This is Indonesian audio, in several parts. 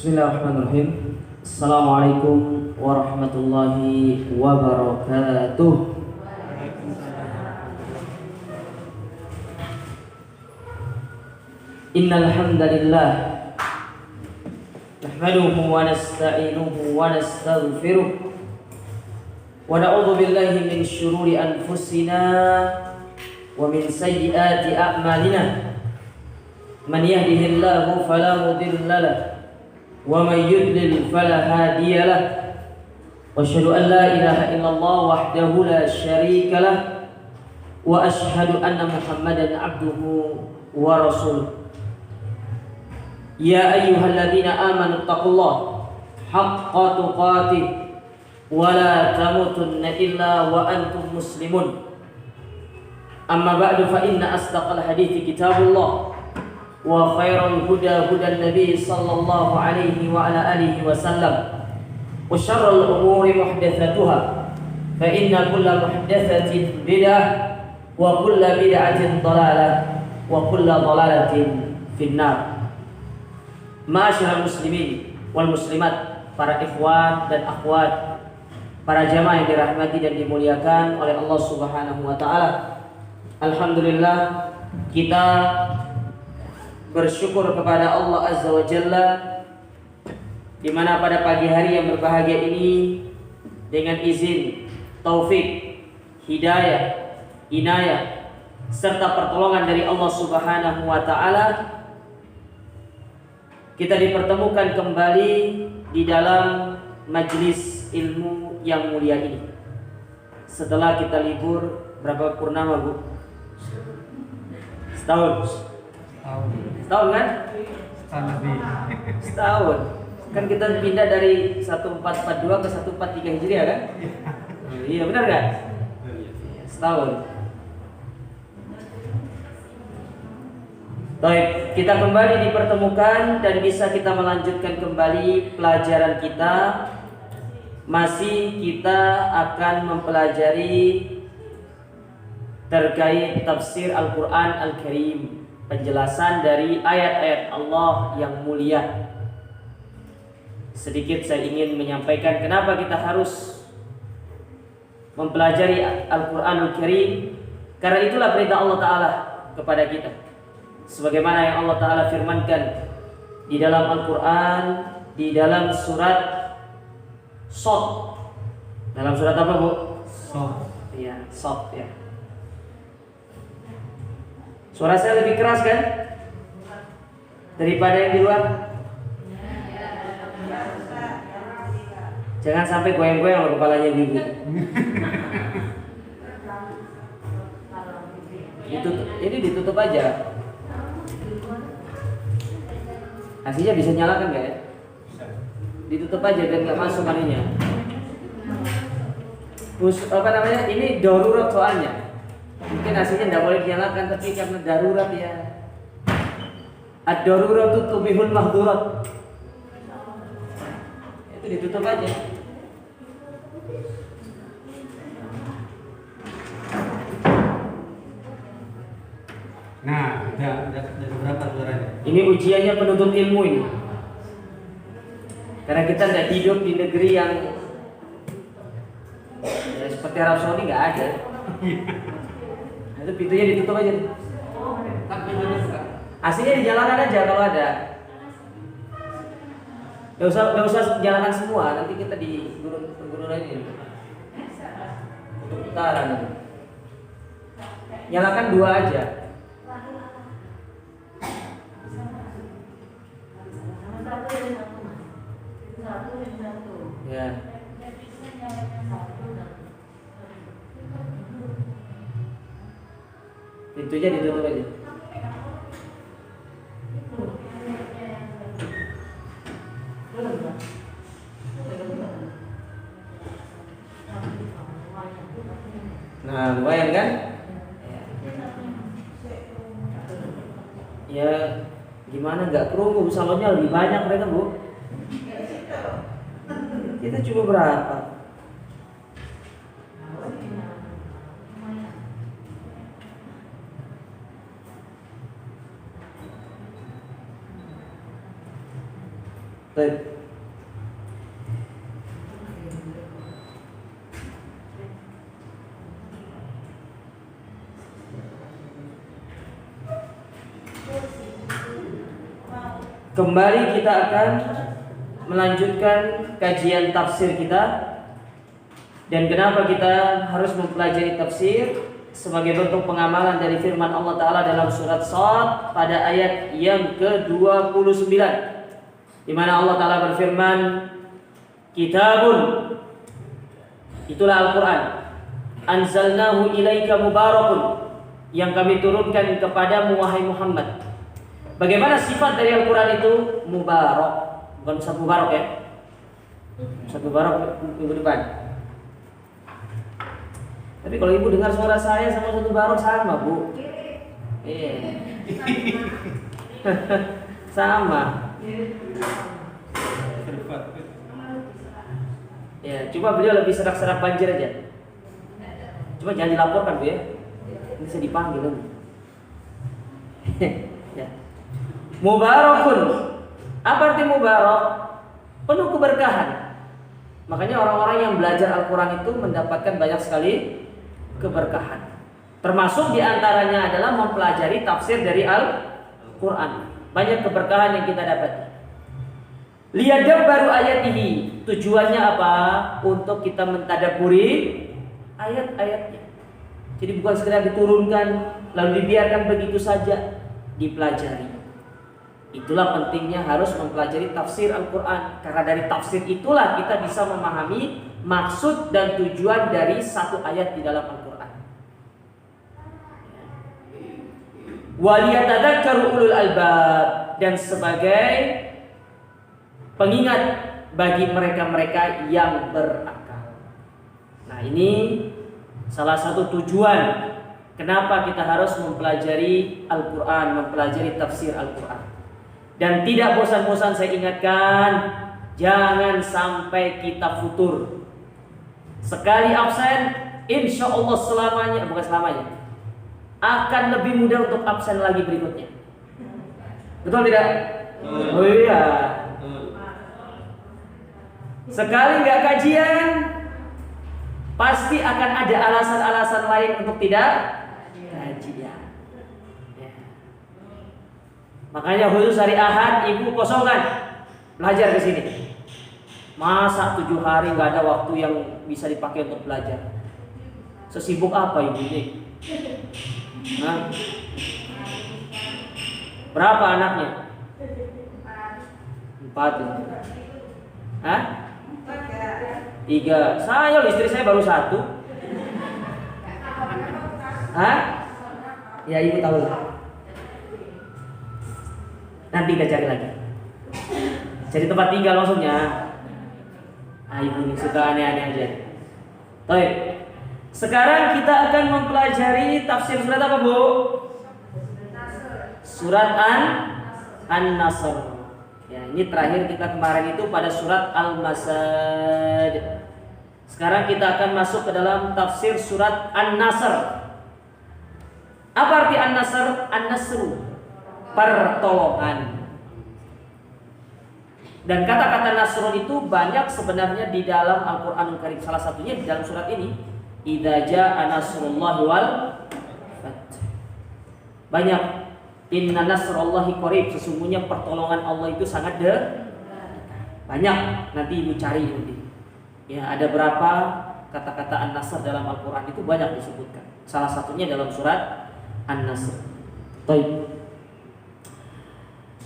Bismillahirrahmanirrahim. Assalamualaikum warahmatullahi wabarakatuh. Innal hamdalillah nahmaduhu wa nasta'inuhu wa nastaghfiruh wa na'udzu billahi min shururi anfusina wa min sayyiati a'malina. Man yahdihillahu fala mudilla lahu wa man yudlil fala hadiya lahu. Wa asyhadu an la ilaha illallah wahdahu la syarika lah wa asyhadu anna Muhammadan abduhu wa rasuluh. Ya ayyuhalladzina amanu taqullaha haqqa tuqatih wa la tamutunna illa wa antum muslimun. Amma ba'du fa inna asdaqal hadithi kitabullah wa khairal huda hudan nabiy sallallahu alaihi wa ala alihi wa sallam wa syarrul umuri muhdatsatuha fa inna kulla muhdatsatin bid'ah wa kulla bid'atin dhalalah wa kulla dhalalatin finnar. Ma'asyiral muslimin wal muslimat, para ikhwan dan akhwat, para jamaah yang dirahmati dan dimuliakan oleh Allah Subhanahu wa taala. Alhamdulillah, kita bersyukur kepada Allah Azza wa Jalla di mana pada pagi hari yang berbahagia ini dengan izin, taufik, hidayah, inayah serta pertolongan dari Allah Subhanahu wa taala, kita dipertemukan kembali di dalam majelis ilmu yang mulia ini. Setelah kita libur berapa purnama, Bu? Setahun kan? Setahun. Kan kita pindah dari 1442 ke 1443 Hijriah kan? Iya, benar kan? Setahun. Baik, kita kembali dipertemukan dan bisa kita melanjutkan kembali pelajaran kita. Masih kita akan mempelajari terkait tafsir Al-Quran Al-Karim, penjelasan dari ayat-ayat Allah yang mulia. Sedikit saya ingin menyampaikan kenapa kita harus mempelajari Al-Quranul Karim. Karena itulah perintah Allah Ta'ala kepada kita, sebagaimana yang Allah Ta'ala firmankan di dalam Al-Quran, di dalam surat Shad. Dalam surat apa, Bu? Shad. Iya, Shad ya. Suara saya lebih keras kan daripada yang di luar? Jangan sampai goyang-goyang loh kepalanya Bibi. Ini ditutup aja. Aslinya bisa nyalakan nggak ya? Ditutup aja biar nggak masuk aninya. Apa namanya? Ini darurat soalnya. Mungkin aslinya tidak boleh dinyalakan, tapi karena darurat ya. Ad-daruratu tubihul mahdurat. Itu ditutup aja. Nah, udah berapa suaranya? Ini ujiannya penuntut ilmu ini. Karena kita tidak hidup di negeri yang ya, seperti Arab Saudi, nggak ada. Itu pintunya ditutup aja. Aslinya dijalankan aja kalau ada. Gak usah jalankan semua. Nanti kita di gurun ini. Untuk putaran. Nyalakan dua aja. Ya. Pintunya ditutup aja. Nah, lumayan kan? Ya, gimana nggak kerungu? Salonnya lebih banyak mereka, Bu. Kita cuma berapa? Baik. Kembali kita akan melanjutkan kajian tafsir kita. Dan kenapa kita harus mempelajari tafsir? Sebagai bentuk pengamalan dari firman Allah Ta'ala dalam surat Shad pada ayat yang ke-29, di mana Allah Ta'ala berfirman, Kitabun, itulah Al-Quran, Anzalnahu ilaika mubarakun, yang kami turunkan kepadamu wahai Muhammad. Bagaimana sifat dari Al-Quran itu? Mubarak. Bukan Ustaz Mubarak ya. Ustaz Mubarak minggu depan. Tapi kalau ibu dengar suara saya sama Ustaz Mubarak sama, Bu. Iya. Sama. Ya, cuma beliau lebih serak-serak banjir aja. Cuma jangan dilaporkan, Bu ya. Ini saya dipanggil kan. Ya. Mubarakun. Apa arti mubarak? Penuh keberkahan. Makanya orang-orang yang belajar Al-Quran itu mendapatkan banyak sekali keberkahan. Termasuk diantaranya adalah mempelajari tafsir dari Al-Quran. Banyak keberkahan yang kita dapat. Liyadabbaru ayatihi. Tujuannya apa? Untuk kita mentadabburi ayat-ayatnya. Jadi bukan sekedar diturunkan lalu dibiarkan begitu saja, dipelajari. Itulah pentingnya harus mempelajari tafsir Al-Quran. Karena dari tafsir itulah kita bisa memahami maksud dan tujuan dari satu ayat di dalam Al-Quran. Waliyatadzakkaru ulul albab, dan sebagai pengingat bagi mereka-mereka yang berakal. Nah, ini salah satu tujuan kenapa kita harus mempelajari Al-Quran, mempelajari tafsir Al-Quran. Dan tidak bosan-bosan saya ingatkan, jangan sampai kita futur. Sekali absen, insya Allah selamanya, bukan selamanya, akan lebih mudah untuk absen lagi berikutnya. Betul tidak? Oh iya. Sekali nggak kajian, pasti akan ada alasan-alasan lain untuk tidak kajian. Makanya khusus hari Ahad ibu kosongkan, belajar ke sini. Masa 7 hari nggak ada waktu yang bisa dipakai untuk belajar? Sesibuk apa ibu ini? Hah? Berapa anaknya? 4 ya? Hah? 3. Saya, istri saya baru 1. Hah? Ya ibu tahu lah. Nanti kita cari lagi. Jadi tempat tinggal maksudnya. Ibu ini suka aneh-aneh aja. Baik. Sekarang kita akan mempelajari tafsir surat apa, Bu? Surat An-Nasr. Ya, ini terakhir kita kemarin itu pada surat Al-Masad. Sekarang kita akan masuk ke dalam tafsir surat An-Nasr. Apa arti An-Nasr? An-Nasru, pertolongan. Dan kata-kata Nasrun itu banyak sebenarnya di dalam Al-Quranul Karim. Salah satunya di dalam surat ini, Idza jaa nasrullahi wal fath. Banyak. Inna nasrullahi qarib. Sesungguhnya pertolongan Allah itu sangat banyak. Nanti ibu cari nanti. Ya, ada berapa kata-kata An-Nasr dalam Al-Quran itu banyak disebutkan. Salah satunya dalam surat An-Nasr. Baik.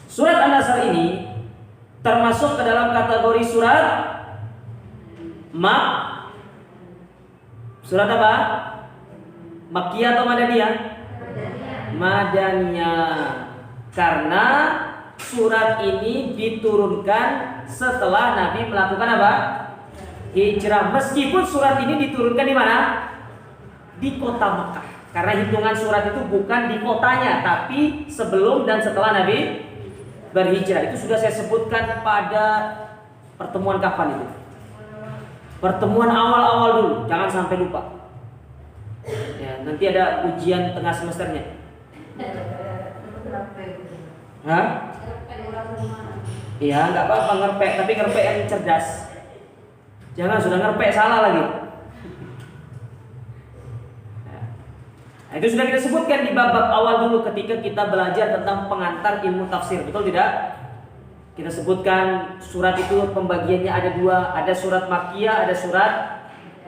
Surat An-Nasr ini termasuk ke dalam kategori surat surat apa? Makkiyah atau Madaniyah? Madaniyah. Karena surat ini diturunkan setelah Nabi melakukan apa? Hijrah. Meskipun surat ini diturunkan di mana? Di kota Makkah. Karena hitungan surat itu bukan di kotanya, tapi sebelum dan setelah Nabi berhijrah. Itu sudah saya sebutkan pada pertemuan kapan itu? Pertemuan awal-awal dulu, jangan sampai lupa. Ya, nanti ada ujian tengah semesternya. Hah? Ya nggak apa-apa ngerpek, tapi ngerpek yang cerdas. Jangan sudah ngerpek salah lagi. Nah, itu sudah kita sebutkan di bab awal dulu ketika kita belajar tentang pengantar ilmu tafsir, betul tidak? Kita sebutkan surat itu pembagiannya ada dua, ada surat Makkiyah, ada surat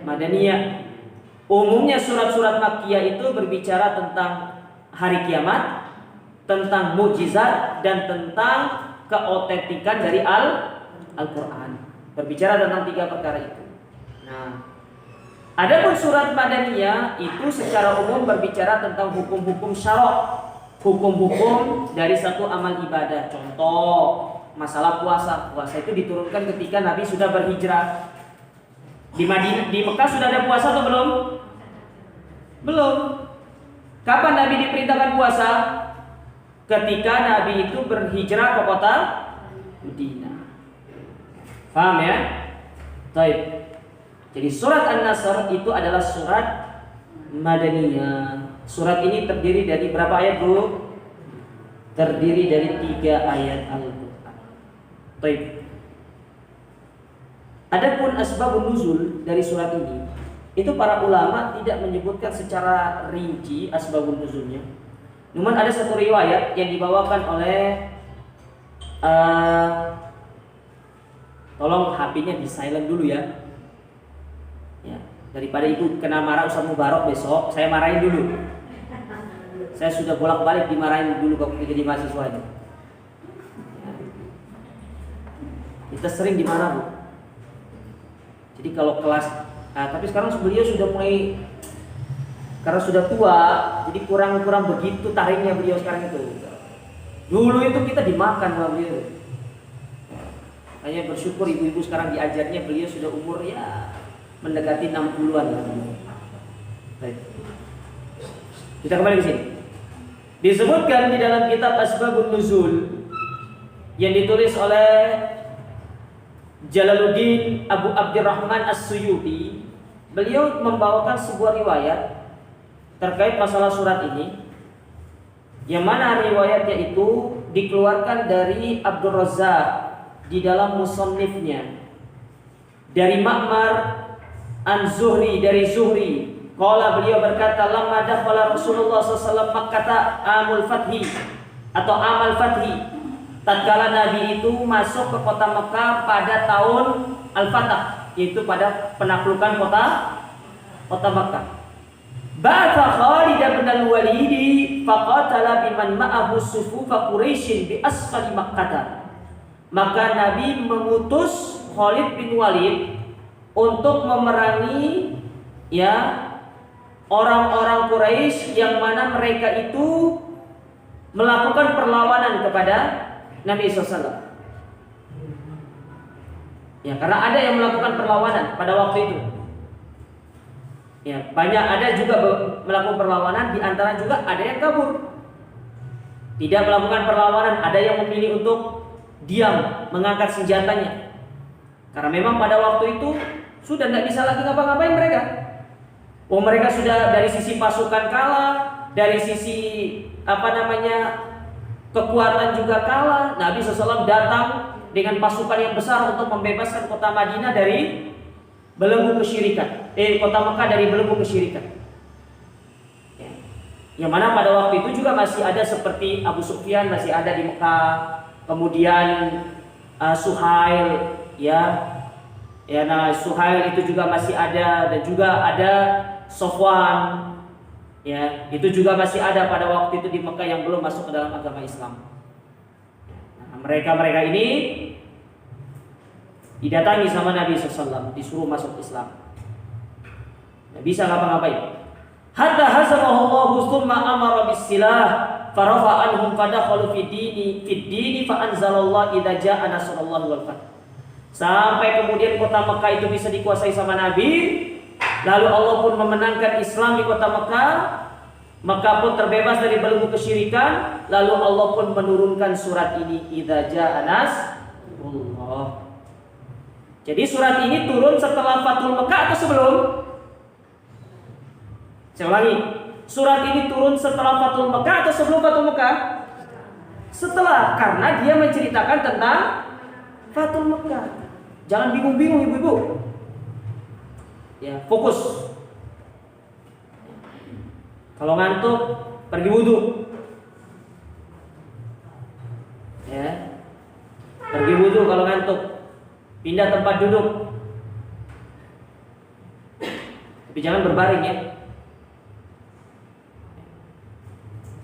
Madaniyah. Umumnya surat-surat Makkiyah itu berbicara tentang hari kiamat, tentang mukjizat, dan tentang keotentikan dari Al-Quran. Berbicara tentang 3 perkara itu. Nah, adapun surat Madaniyah itu secara umum berbicara tentang hukum-hukum syara', hukum-hukum dari satu amal ibadah. Contoh, masalah puasa. Puasa itu diturunkan ketika Nabi sudah berhijrah. Di Mekah sudah ada puasa atau belum? Belum. Kapan Nabi diperintahkan puasa? Ketika Nabi itu berhijrah ke kota Madinah. Paham ya? Baik. Jadi surat An-Nasr itu adalah surat Madaniyah. Surat ini terdiri dari berapa ayat, Bu? Terdiri dari 3 ayat Al-Quran. Baik. Adapun asbabun nuzul dari surat ini, itu para ulama tidak menyebutkan secara rinci asbabun nuzulnya. Namun ada satu riwayat yang dibawakan oleh tolong HP-nya di silent dulu ya. Ya, daripada ibu kena marah Ustaz Mubarok besok, saya marahin dulu. Saya sudah bolak-balik dimarahin dulu waktu jadi mahasiswa ini. Ya. Kita sering dimarah, Bu. Jadi kalau kelas, tapi sekarang beliau sudah mulai, karena sudah tua, jadi kurang begitu tariknya beliau sekarang itu. Dulu itu kita dimakan sama beliau. Hanya bersyukur ibu-ibu sekarang diajarnya, beliau sudah umur ya mendekati 60-an lah. Baik. Kita kembali ke sini. Disebutkan di dalam kitab Asbabun Nuzul yang ditulis oleh Jalaluddin Abu Abdurrahman As-Suyuti, beliau membawakan sebuah riwayat terkait masalah surat ini, yang mana riwayatnya itu dikeluarkan dari Abdul Razzaq di dalam musannifnya, dari Ma'mar An-Zuhri dari Zuhri. Qala, beliau berkata, lamma dakhala Rasulullah SAW Makkah amul fathi atau amal fathi, tatkala Nabi itu masuk ke kota Mekah pada tahun Al-Fatah, yaitu pada penaklukan kota Mekah. Ba'atha Khalid bin al-Walid faqatala biman ma'ahu sufufa Quraisy bi asfali Makkah. Maka Nabi mengutus Khalid bin Walid untuk memerangi ya orang-orang Quraisy yang mana mereka itu melakukan perlawanan kepada Nabi SAW. Ya, karena ada yang melakukan perlawanan pada waktu itu. Ya, banyak ada juga melakukan perlawanan, di antara juga ada yang kabur. Tidak melakukan perlawanan, ada yang memilih untuk diam, mengangkat senjatanya. Karena memang pada waktu itu sudah tidak bisa lagi ngapa-ngapain mereka. Mereka sudah dari sisi pasukan kalah, dari sisi kekuatan juga kalah. Nabi SAW datang dengan pasukan yang besar untuk membebaskan kota Madinah dari belenggu kesyirikan. Kota Mekah dari belenggu kesyirikan. Ya. Yang mana pada waktu itu juga masih ada seperti Abu Sufyan masih ada di Mekah, kemudian Suhail, Suhail itu juga masih ada, dan juga ada Sofwan, ya, itu juga masih ada pada waktu itu di Mekah yang belum masuk ke dalam agama Islam. Nah, mereka ini didatangi sama Nabi SAW, disuruh masuk Islam. Nggak bisa ngapa-ngapain. Hatta hazamahullahu tsumma amara bis-silah farafa anhum fadakhalu fid dini fa anzalallahu idza jaa nasrullahi wal fath. Sampai kemudian kota Mekah itu bisa dikuasai sama Nabi. Lalu Allah pun memenangkan Islam di kota Mekah. Mekah pun terbebas dari belenggu kesyirikan. Lalu Allah pun menurunkan surat ini, idza jaa nasrullah. Jadi surat ini turun setelah Fathul Mekah atau sebelum? Saya ulangi, surat ini turun setelah Fathul Mekah atau sebelum Fathul Mekah? Setelah, karena dia menceritakan tentang Fathul Mekah. Jangan bingung-bingung ibu-ibu. Ya, fokus. Kalau ngantuk, pergi wudhu. Ya. Pergi wudhu kalau ngantuk. Pindah tempat duduk. Tapi jangan berbaring ya.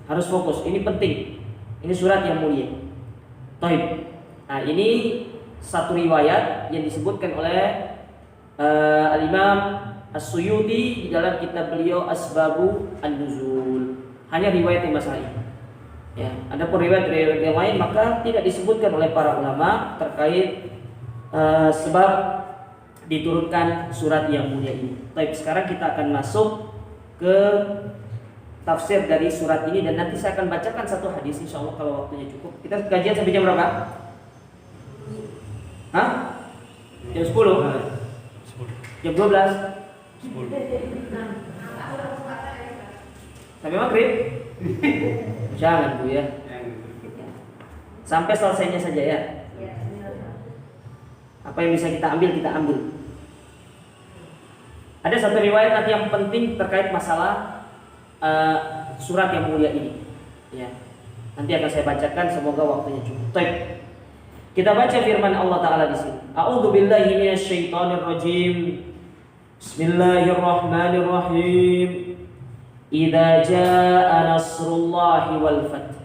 Harus fokus, ini penting. Ini surat yang mulia. Taib. Nah, ini satu riwayat yang disebutkan oleh Al-Imam As-Suyuti di dalam kitab beliau Asbabu An-Nuzul. Hanya riwayat yang masalah ini. Ya, adapun riwayat-riwayat yang lain maka tidak disebutkan oleh para ulama terkait sebab diturunkan surat yang mulia ini. Baik, sekarang kita akan masuk ke tafsir dari surat ini dan nanti saya akan bacakan satu hadis insyaallah kalau waktunya cukup. Kita kajian sampai jam berapa? Hah? Jam 10? Jam 12? 10. Sampai maghrib? Jangan Bu ya. Sampai selesainya saja ya. Apa yang bisa kita ambil, kita ambil. Ada satu riwayat nanti yang penting terkait masalah surat yang mulia ini. Ya. Nanti akan saya bacakan, semoga waktunya cukup. Baik. Kita baca firman Allah Ta'ala di sini. A'udzu billahi minasyaitonir rajim. Bismillahirrahmanirrahim. Idza jaa nasrullahi wal fath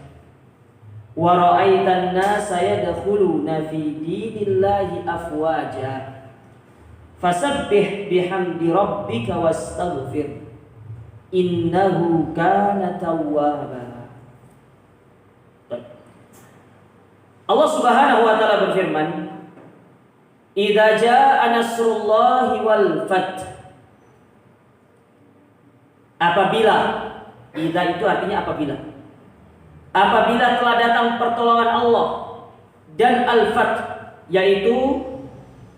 wa ra'aitan nasa yadkhuluna fi dinillahi afwaja fasabbih bihamdi rabbika wastaghfir innahu kana tawwaba. Allah Subhanahu wa taala berfirman, idza jaa nasrullahi wal fath. Apabila, idza itu artinya apabila. Apabila telah datang pertolongan Allah dan al-fath, yaitu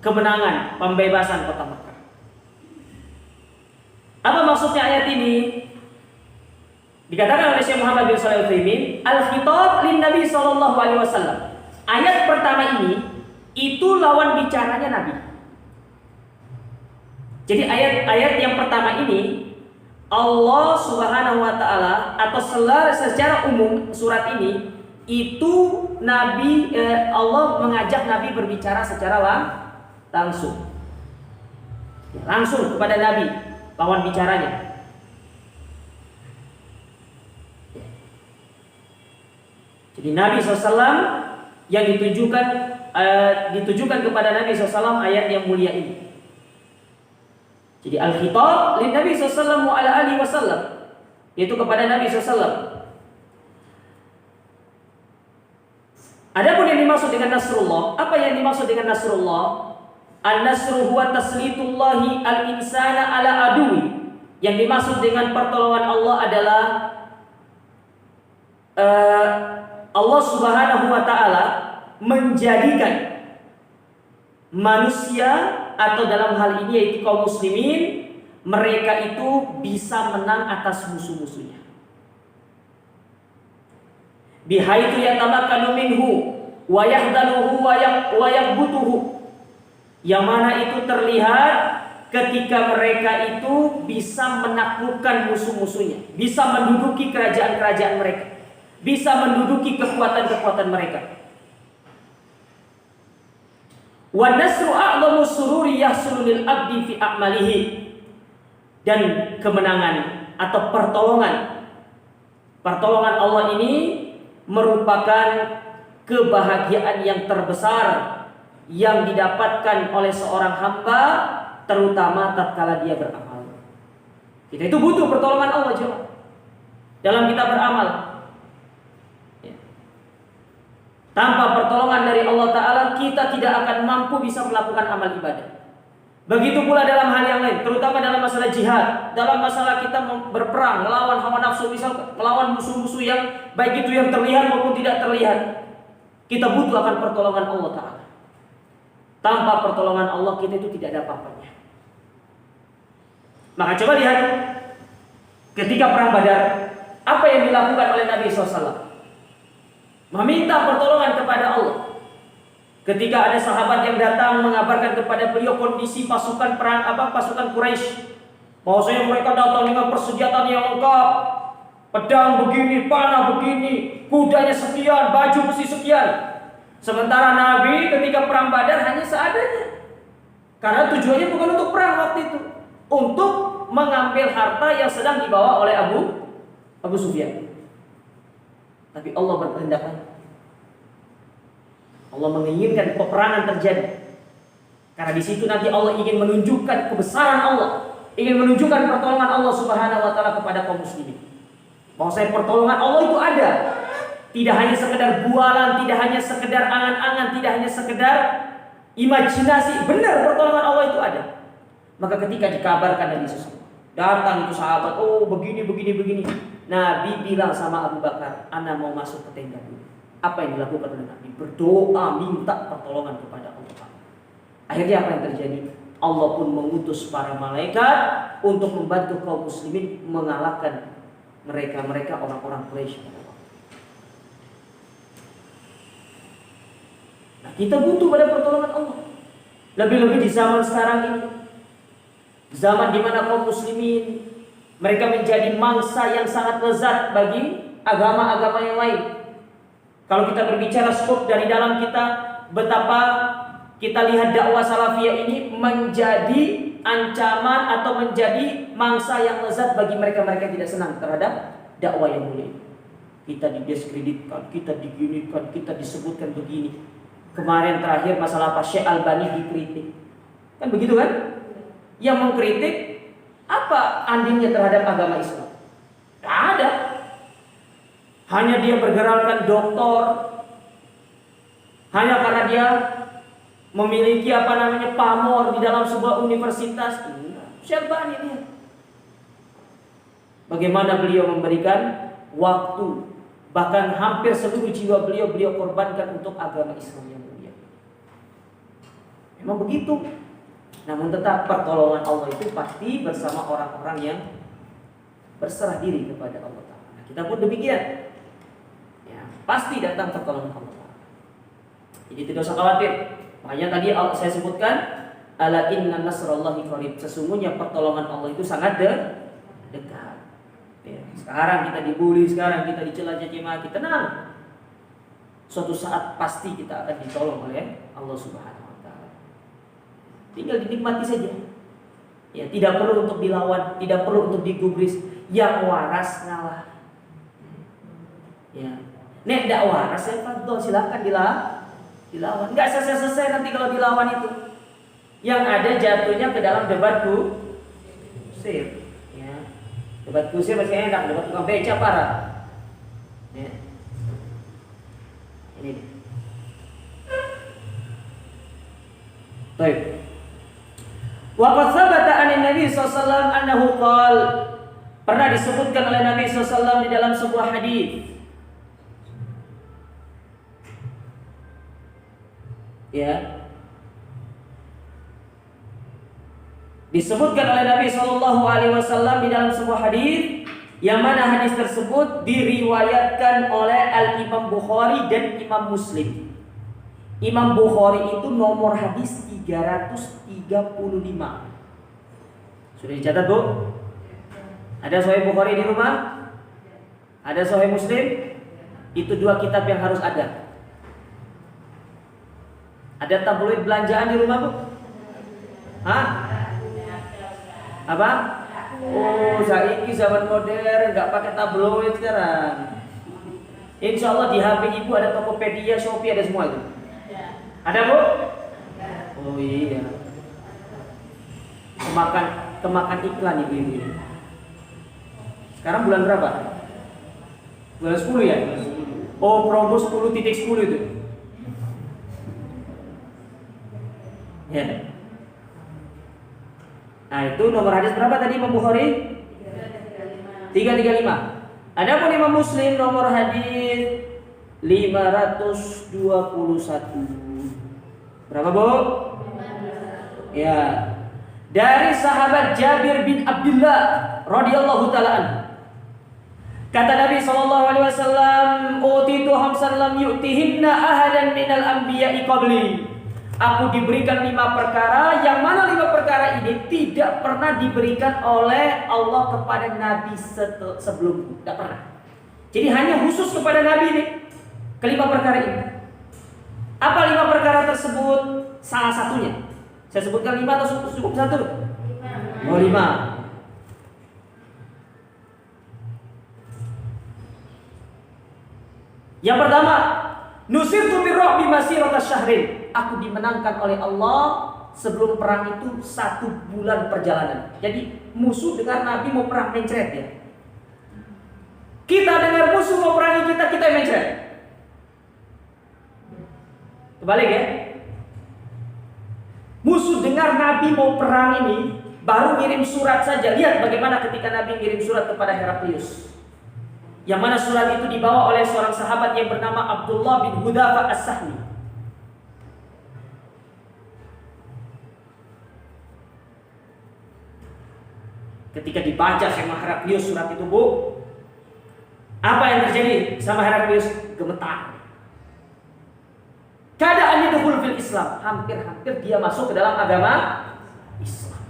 kemenangan, pembebasan kota Makkah. Apa maksudnya ayat ini? Dikatakan oleh Syekh Muhammad bin Shalih Al-Utsaimin, al-khitab lin Nabi sallallahu alaihi wasallam. Ayat pertama ini itu lawan bicaranya Nabi. Jadi ayat-ayat yang pertama ini Allah Subhanahu wa taala atau secara umum surat ini itu Nabi Allah mengajak Nabi berbicara secara langsung. Langsung kepada Nabi lawan bicaranya. Jadi Nabi SAW yang ditujukan kepada Nabi SAW ayat yang mulia ini. Jadi al-khitab lin Nabi sallallahu alaihi wasallam, yaitu kepada Nabi sallallahu. Adapun yang dimaksud dengan nasrullah, apa yang dimaksud dengan nasrullah? An-nasru huwa taslitullahi al-insana ala aduwi. Yang dimaksud dengan pertolongan Allah adalah Allah Subhanahu wa taala menjadikan manusia atau dalam hal ini yaitu kaum muslimin, mereka itu bisa menang atas musuh-musuhnya. Bihaitu yatamakkanu minhu wa yahdaluhu wa yaghbutuhu. Yang mana itu terlihat ketika mereka itu bisa menaklukkan musuh-musuhnya, bisa menduduki kerajaan-kerajaan mereka, bisa menduduki kekuatan-kekuatan mereka. Wa nasru a'dhamu sururi yahsulu lil abdi fi a'malihi. Dan kemenangan atau pertolongan Allah ini merupakan kebahagiaan yang terbesar yang didapatkan oleh seorang hamba, terutama tatkala dia beramal. Kita itu butuh pertolongan Allah jemaah dalam kita beramal. Tanpa pertolongan dari Allah Ta'ala, kita tidak akan mampu bisa melakukan amal ibadah. Begitu pula dalam hal yang lain, terutama dalam masalah jihad, dalam masalah kita berperang, melawan hawa nafsu, misal melawan musuh-musuh yang baik itu yang terlihat maupun tidak terlihat. Kita butuh akan pertolongan Allah Ta'ala. Tanpa pertolongan Allah, kita itu tidak ada apa-apanya. Maka coba lihat, ketika perang Badar, apa yang dilakukan oleh Nabi SAW? meminta pertolongan kepada Allah. Ketika ada sahabat yang datang mengabarkan kepada beliau kondisi pasukan perang pasukan Quraisy, bahwasanya mereka datang dengan persenjataan yang lengkap, pedang begini, panah begini, kudanya sekian, baju besi sekian. Sementara Nabi ketika perang Badar hanya seadanya. Karena tujuannya bukan untuk perang waktu itu, untuk mengambil harta yang sedang dibawa oleh Abu Sufyan. Tapi Allah berkehendak lain. Allah menginginkan peperangan terjadi. Karena di situ nanti Allah ingin menunjukkan kebesaran Allah, ingin menunjukkan pertolongan Allah Subhanahu wa taala kepada kaum muslimin. Bahwasanya pertolongan Allah itu ada. Tidak hanya sekedar bualan, tidak hanya sekedar angan-angan, tidak hanya sekedar imajinasi. Benar pertolongan Allah itu ada. Maka ketika dikabarkan Nabi SAW, datang itu sahabat, oh begini. Nabi bilang sama Abu Bakar, ana mau masuk ke tenda dulu. Apa yang dilakukan oleh Nabi? Berdoa, minta pertolongan kepada Allah. Akhirnya apa yang terjadi? Allah pun mengutus para malaikat untuk membantu kaum muslimin mengalahkan mereka orang-orang Quraisy. Nah, kita butuh pada pertolongan Allah. Lebih-lebih di zaman sekarang ini. Zaman di mana kaum muslimin mereka menjadi mangsa yang sangat lezat bagi agama-agama yang lain. Kalau kita berbicara skop dari dalam kita, betapa kita lihat dakwah salafiyah ini menjadi ancaman atau menjadi mangsa yang lezat bagi mereka-mereka yang tidak senang terhadap dakwah yang mulia. Kita didiskreditkan, kita diginikan, kita disebutkan begini. Kemarin terakhir masalah Syekh Albani dikritik. Kan begitu kan? Yang mengkritik apa andilnya terhadap agama Islam? Tidak ada. Hanya dia bergerakkan doktor, hanya karena dia memiliki pamor di dalam sebuah universitas. Siapa ini? Bagaimana beliau memberikan waktu, bahkan hampir seluruh jiwa beliau korbankan untuk agama Islam yang mulia. Memang begitu. Namun tetap pertolongan Allah itu pasti bersama orang-orang yang berserah diri kepada Allah Ta'ala. Nah, kita pun demikian. Ya, pasti datang pertolongan Allah Ta'ala. Jadi tidak usah khawatir. Makanya tadi saya sebutkan, ala inna nasrallahi qarib. Sesungguhnya pertolongan Allah itu sangat dekat. Ya, sekarang kita dibully, sekarang kita dicela caci maki, tenang. Suatu saat pasti kita akan ditolong oleh Allah Subhanahu wa taala. Tinggal dinikmati saja. Ya, tidak perlu untuk dilawan, tidak perlu untuk digubris. Yang waras ngalah. Ya. Nek ndak waras saya fadhol, silakan dilawan. Enggak selesai nanti kalau dilawan itu. Yang ada jatuhnya ke dalam debat kusir. Ya. Debat kusir masih enak, debat tukang beca parah. Ya. Ini. Baik. Wa qad thabata 'an Nabi sallallahu alaihi wasallam annahu qala, pernah disebutkan oleh Nabi sallallahu alaihi wasallam di dalam sebuah hadis. Ya. Disebutkan oleh Nabi sallallahu alaihi wasallam di dalam sebuah hadis, yang mana hadis tersebut diriwayatkan oleh Al-Imam Bukhari dan Imam Muslim. Imam Bukhari itu nomor hadis 335. Sudah dicatat, Bu? Ada Sahih Bukhari di rumah? Ada Sahih Muslim? Itu dua kitab yang harus ada. Ada tabloid belanjaan di rumah, Bu? Hah? Apa? Oh, saiki zaman modern, nggak pakai tabloid sekarang. Insya Allah di HP ibu ada Tokopedia, Shopee, ada semua itu. Ada, Bu? Oh iya. Kemakan iklan ibu-ibu ini. Sekarang bulan berapa? Bulan 10 ya? Oh, promo 10.10 itu. Ya. Nah, itu nomor hadis berapa tadi Imam Bukhari? 335. Adapun Imam Muslim nomor hadis 521. Berapa, Bu? Ya. Dari sahabat Jabir bin Abdullah radhiyallahu taala anhu. Kata Nabi sallallahu alaihi wasallam, "Utitu 5 wasallam yu'tihinna ahadan minal anbiya'i qabli. Aku diberikan 5 perkara, yang mana 5 perkara ini tidak pernah diberikan oleh Allah kepada Nabi sebelumku. Tidak pernah. Jadi hanya khusus kepada Nabi ini, kelima perkara ini. Apa 5 perkara tersebut? Salah satunya. Saya sebutkan 5 atau cukup 1? 5. Oh, 5. Yang pertama, nusirtu birru'bi masirata syahrin. Aku dimenangkan oleh Allah sebelum perang itu 1 bulan perjalanan. Jadi musuh dengar Nabi mau perang mencret ya. Kita dengar musuh mau perangi kita, kita yang mencret. Kebalik ya. Musuh dengar Nabi mau perang ini, baru ngirim surat saja. Lihat bagaimana ketika Nabi ngirim surat kepada Heraklius. Yang mana surat itu dibawa oleh seorang sahabat yang bernama Abdullah bin Hudzafa As-Sahmi. Ketika dibaca sama Heraklius surat itu, Bu, apa yang terjadi sama Heraklius? Gemetar. Keadaannya dukhul fil Islam, hampir-hampir dia masuk ke dalam agama Islam.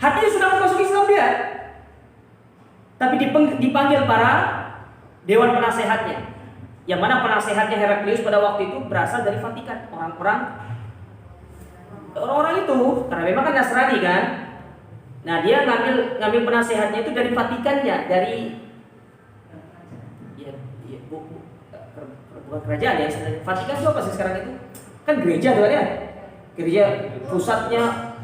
Hatinya sudah masuk Islam dia. Tapi dipanggil para dewan penasehatnya, yang mana penasehatnya Heraklius pada waktu itu berasal dari Vatikan, orang-orang itu, karena memang kan Nasrani kan. Nah dia ngambil penasehatnya itu dari Vatikannya, dari bukan kerajaan ya. Vatikan itu apa sih sekarang itu? Kan gereja tuh ya, gereja pusatnya.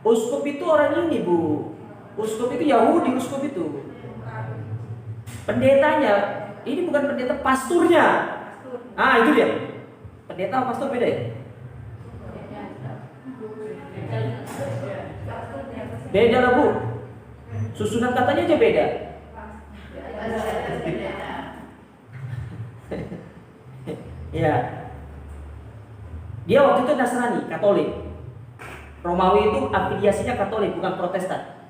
Uskup itu orang ini, Bu. Uskup itu Yahudi, uskup itu. Pendetanya, ini bukan pendeta, pasturnya. Ah, itu dia. Pendeta sama pastur beda ya? Beda lah, Bu. Susunan katanya aja beda. Ya. Dia waktu itu Nasrani, Katolik. Romawi itu afiliasinya Katolik, bukan Protestan.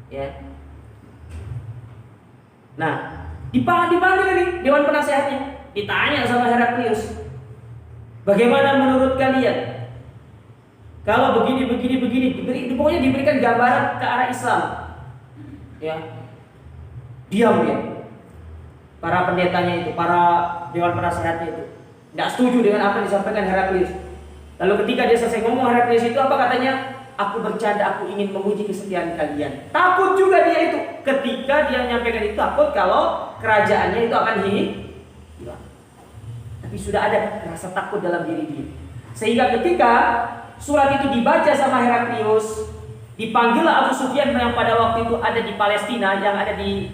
Ya. Nah, dipanggil ini dewan penasehatnya, ditanya sama Heraklius, bagaimana menurut kalian? Kalau begini, pokoknya diberikan gambaran ke arah Islam. Ya. Diam dia. Para pendetanya itu, para dewan penasehatnya itu, tidak setuju dengan apa yang disampaikan Heraklius. Lalu ketika dia selesai ngomong, Heraklius itu apa katanya? Aku bercanda, aku ingin menguji kesetiaan kalian. Takut juga dia itu. Ketika dia menyampaikan itu, takut kalau kerajaannya itu akan hilang. Tapi sudah ada rasa takut dalam diri dia. Sehingga ketika surat itu dibaca sama Heraklius, dipanggillah Abu Sufyan yang pada waktu itu ada di Palestina, yang ada di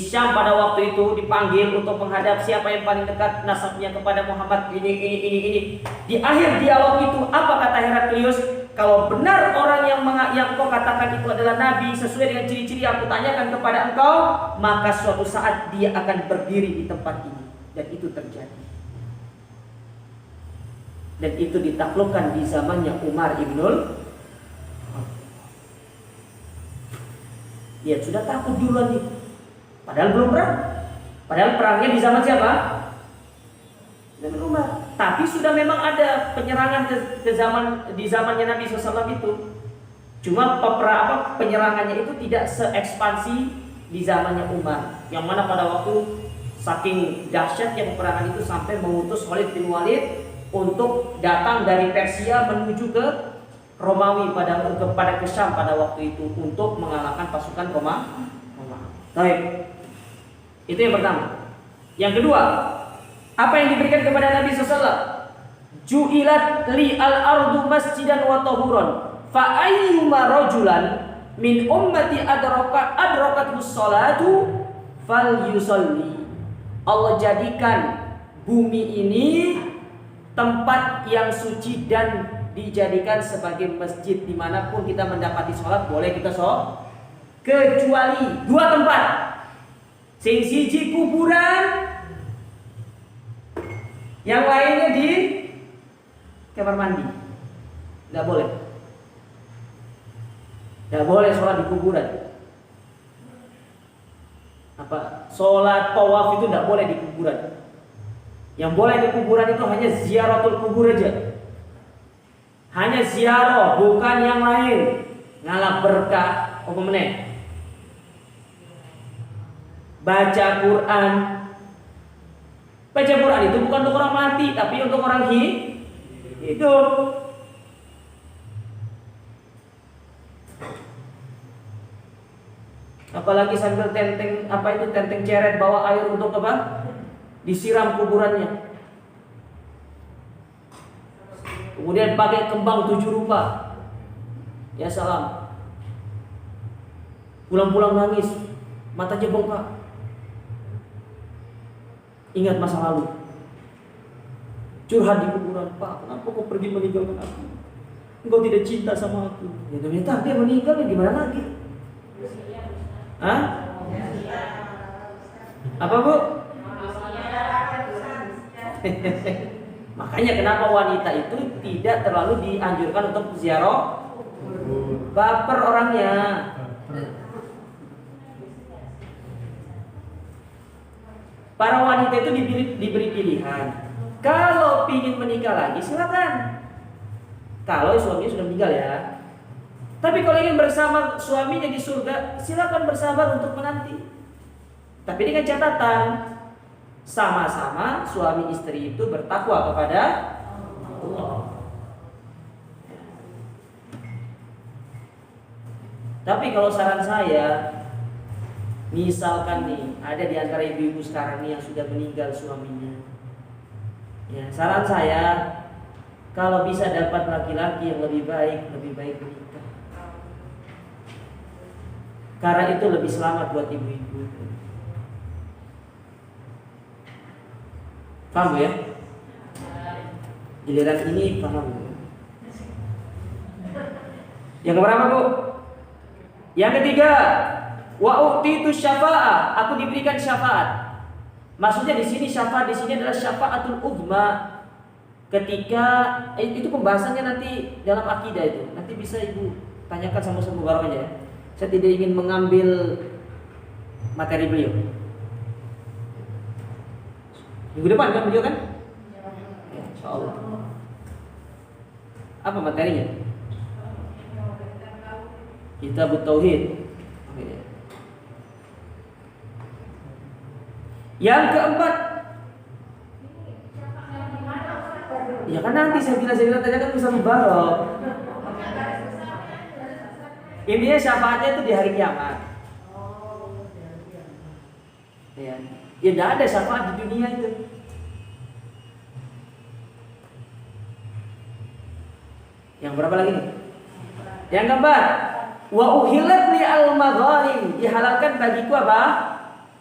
Syam pada waktu itu, dipanggil untuk menghadap siapa yang paling dekat nasabnya kepada Muhammad ini. Di akhir dialog itu apa kata Heraklius? Kalau benar orang yang kau katakan itu adalah nabi sesuai dengan ciri-ciri yang aku tanyakan kepada engkau, maka suatu saat dia akan berdiri di tempat ini. Dan itu terjadi. Dan itu ditaklukkan di zamannya Umar ibnul. Dia sudah takut duluan nih. Padahal belum perang. Padahal perangnya di zaman siapa? Zaman Umar. Tapi sudah memang ada penyerangan di zamannya Nabi SAW itu. Cuma penyerangannya itu tidak seekspansi di zamannya Umar. Yang mana pada waktu saking dahsyatnya peperangan itu sampai mengutus Khalid bin Walid untuk datang dari Persia menuju ke Romawi kepada Syam pada waktu itu untuk mengalahkan pasukan Romawi. Baik. Itu yang pertama. Yang kedua, apa yang diberikan kepada Nabi SAW? Ju'ilat li al-ardu masjidan wa tahuran, fa ayyuma rajulan min ummati adrakathu sholatu falyusalli. Allah jadikan bumi ini tempat yang suci dan dijadikan sebagai masjid, dimanapun kita mendapati sholat boleh kita sholat, kecuali 2 tempat. Sing siji kuburan, yang lainnya di kamar mandi. Tidak boleh. Tidak boleh sholat di kuburan. sholat tawaf itu tidak boleh di kuburan. Yang boleh di kuburan itu hanya ziaratul kubur aja. Hanya ziarah, bukan yang lain. Ngalap berkah, apa meneh? Baca Quran. Baca Quran itu bukan untuk orang mati, tapi untuk orang hidup. Apalagi sambil tenteng ceret bawa air untuk apa? Disiram kuburannya. Kemudian pakai kembang 7 rupa. Ya salam. Pulang-pulang nangis, matanya bengkak. Ingat masa lalu. Curhat di kuburan, Pak, kenapa kau pergi meninggalkan aku? Engkau tidak cinta sama aku. Ya ternyata dia meninggal, gimana lagi? Hah? Apa Bu? Makanya kenapa wanita itu tidak terlalu dianjurkan untuk ziarah? Baper orangnya. Para wanita itu diberi pilihan. Kalau ingin menikah lagi silakan. Kalau suaminya sudah meninggal ya. Tapi kalau ingin bersama suaminya di surga, silakan bersabar untuk menanti. Tapi dengan catatan, sama-sama suami istri itu bertakwa kepada Allah. Tapi kalau saran saya, misalkan nih ada di antara ibu-ibu sekarang nih yang sudah meninggal suaminya, ya saran saya kalau bisa dapat laki-laki yang lebih baik menikah. Karena itu lebih selamat buat ibu-ibu. Paham ya? Giliran ini paham. Yang keberapa Bu? Yang ketiga, wa u'titu syafa'ah, aku diberikan syafaat. Maksudnya di sini syafaat di sini adalah syafaatul uzma. Ketika itu pembahasannya nanti dalam akidah itu. Nanti bisa Ibu tanyakan sama Ustaz Mubarak aja ya. Saya tidak ingin mengambil materi beliau. Minggu depan kan beliau kan? Ya, insyaallah. Apa materinya? Kitab Tauhid. Yang keempat, ya kan nanti saya bilang tanyakan Ustaz Mubarak. Intinya syafaatnya itu di hari kiamat. Ya, tidak ada syafaat di dunia itu. Yang berapa lagi nih? Yang keempat, wa uhillat li al-maghanim, dihalalkan bagiku apa?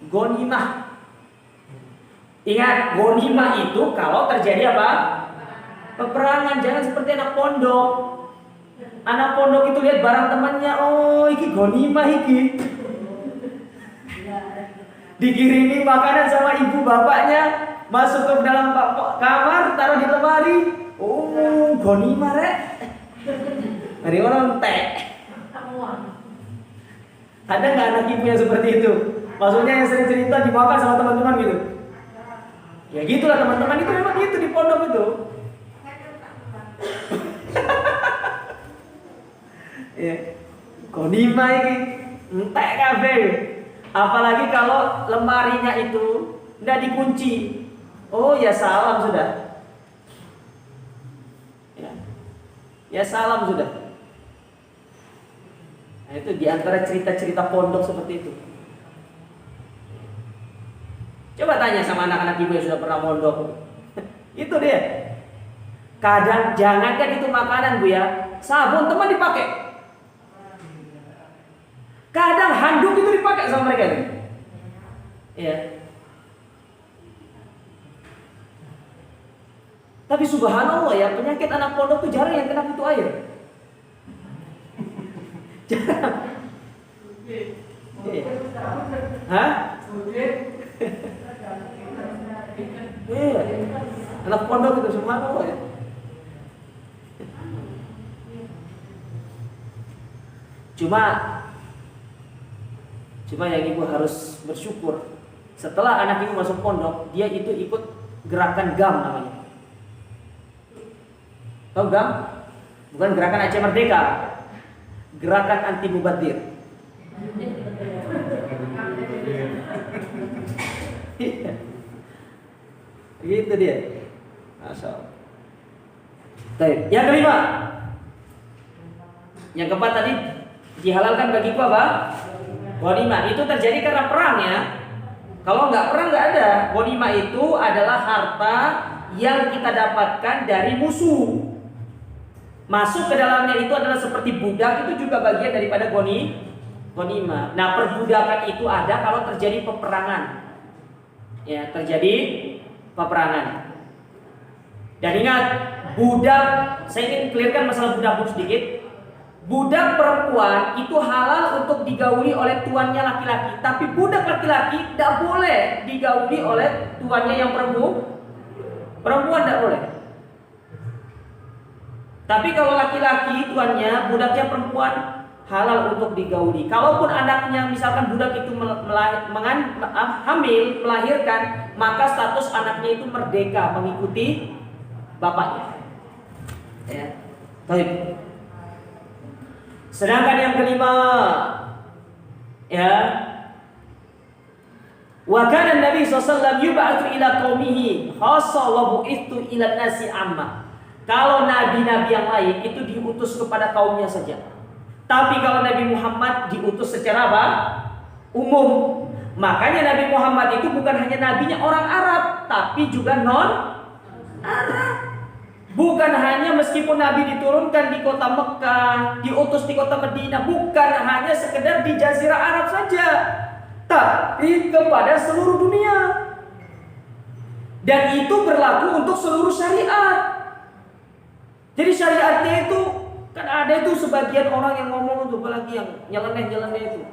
Ghanimah. Ingat, ghanimah itu kalau terjadi apa? Peperangan, jangan seperti anak pondok. Anak pondok itu lihat barang temannya, oh iki ghanimah iki. Dikirimi makanan sama ibu bapaknya, masuk ke dalam kamar, taruh di lemari. Oh, ghanimah rek. Dari orang teh. Ada nggak anak ibu yang seperti itu? Maksudnya yang sering cerita dimakan sama teman-teman gitu. Ya gitulah teman-teman itu memang gitu di pondok itu. Ya, ghanimah ini entek kabeh. Apalagi kalau lemarinya itu tidak dikunci. Oh ya salam sudah. Ya salam sudah. Nah, itu diantara cerita-cerita pondok seperti itu. Coba tanya sama anak-anak ibu yang sudah pernah mondok. Itu dia. Kadang jangankan itu makanan Bu ya, sabun teman dipakai. Kadang handuk itu dipakai sama mereka itu. Ya. Tapi subhanallah ya, penyakit anak pondok itu jarang yang kena pintu air. Jarang. Hah? Iya. Anak pondok itu subhanallah ya. Cuma Cuma yang ibu harus bersyukur, setelah anak ibu masuk pondok, dia itu ikut gerakan GAM namanya. Tahu GAM? Bukan gerakan Aceh Merdeka, gerakan anti mubazir. Gitu dia. Masya Allah. Baik. Yang kelima, yang keempat tadi dihalalkan bagiku apa? Ghanimah. Itu terjadi karena perang ya. Kalau nggak perang nggak ada. Ghanimah itu adalah harta yang kita dapatkan dari musuh. Masuk ke dalamnya itu adalah seperti budak, itu juga bagian daripada ghanimah. Nah, perbudakan itu ada kalau terjadi peperangan. Ya, terjadi peperangan. Dan ingat, budak, saya ingin clearkan masalah budak dulu sedikit. Budak perempuan itu halal untuk digauli oleh tuannya laki-laki, tapi budak laki-laki tidak boleh digauli oleh tuannya yang perempuan tidak boleh. Tapi kalau laki-laki tuannya, budaknya perempuan halal untuk digauli. Kalaupun anaknya misalkan budak itu hamil, melahirkan, maka status anaknya itu merdeka mengikuti bapaknya. Ya. Baik. Sedangkan yang kelima, ya, wa kana Nabi SAW yub'atsu ila qaumihi khassa wa bu'itsu ila nasi amma. Kalau nabi-nabi yang lain itu diutus kepada kaumnya saja. Tapi kalau Nabi Muhammad diutus secara apa? Umum. Makanya Nabi Muhammad itu bukan hanya nabinya orang Arab, tapi juga non-Arab. Bukan hanya meskipun Nabi diturunkan di kota Mekah, diutus di kota Madinah, bukan hanya sekedar di Jazirah Arab saja, tapi kepada seluruh dunia. Dan itu berlaku untuk seluruh syariat. Jadi syariatnya itu kan ada itu sebagian orang yang ngomong itu, apalagi yang nyeleneh itu.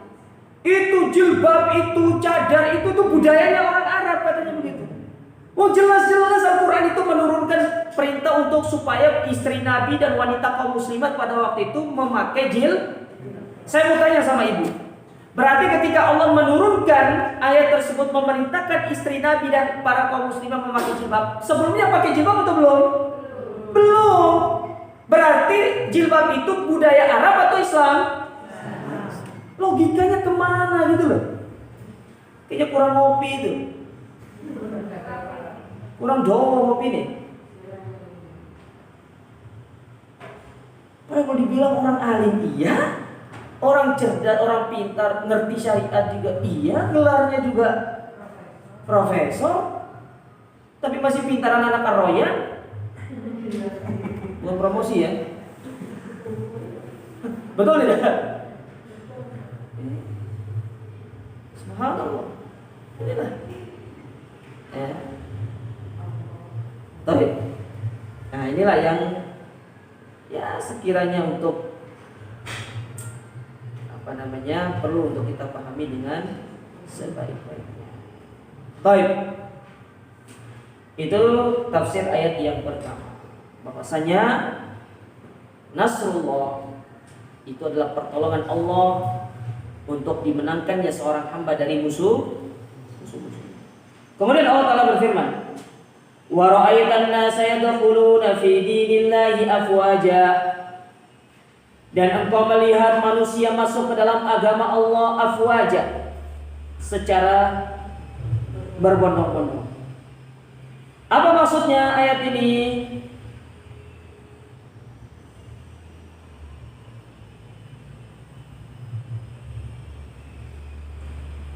Itu jilbab, itu cadar, itu tuh budayanya orang Arab katanya begitu. Oh, jelas-jelas Al-Quran itu menurunkan perintah untuk supaya istri Nabi dan wanita kaum muslimat pada waktu itu memakai Saya mau tanya sama ibu, berarti ketika Allah menurunkan ayat tersebut memerintahkan istri Nabi dan para kaum muslimat memakai jilbab, sebelumnya pakai jilbab atau belum? Belum. Berarti jilbab itu budaya Arab atau Islam? Logikanya kemana gitu loh? Kayaknya kurang ngopi itu. Kurang jauh ngopi nih. Kalau dibilang orang alim iya, orang cerdas, orang pintar, ngerti syariat juga iya, gelarnya juga profesor, tapi masih pintar anak-anak karoyan. Bukan promosi ya. Betul tidak? Subhanallah. Inilah. Ya. Tapi, nah inilah yang ya sekiranya untuk perlu untuk kita pahami dengan sebaik-baiknya. Baik. Itu tafsir ayat yang pertama. Bahwasanya Nasrullah itu adalah pertolongan Allah untuk dimenangkannya seorang hamba dari musuh. Kemudian Allah Ta'ala berfirman, wa ra'aitan nasa yadkhuluna fi dinillahi afwaja. Dan engkau melihat manusia masuk ke dalam agama Allah afwaja, secara berbondong-bondong. Apa maksudnya ayat ini?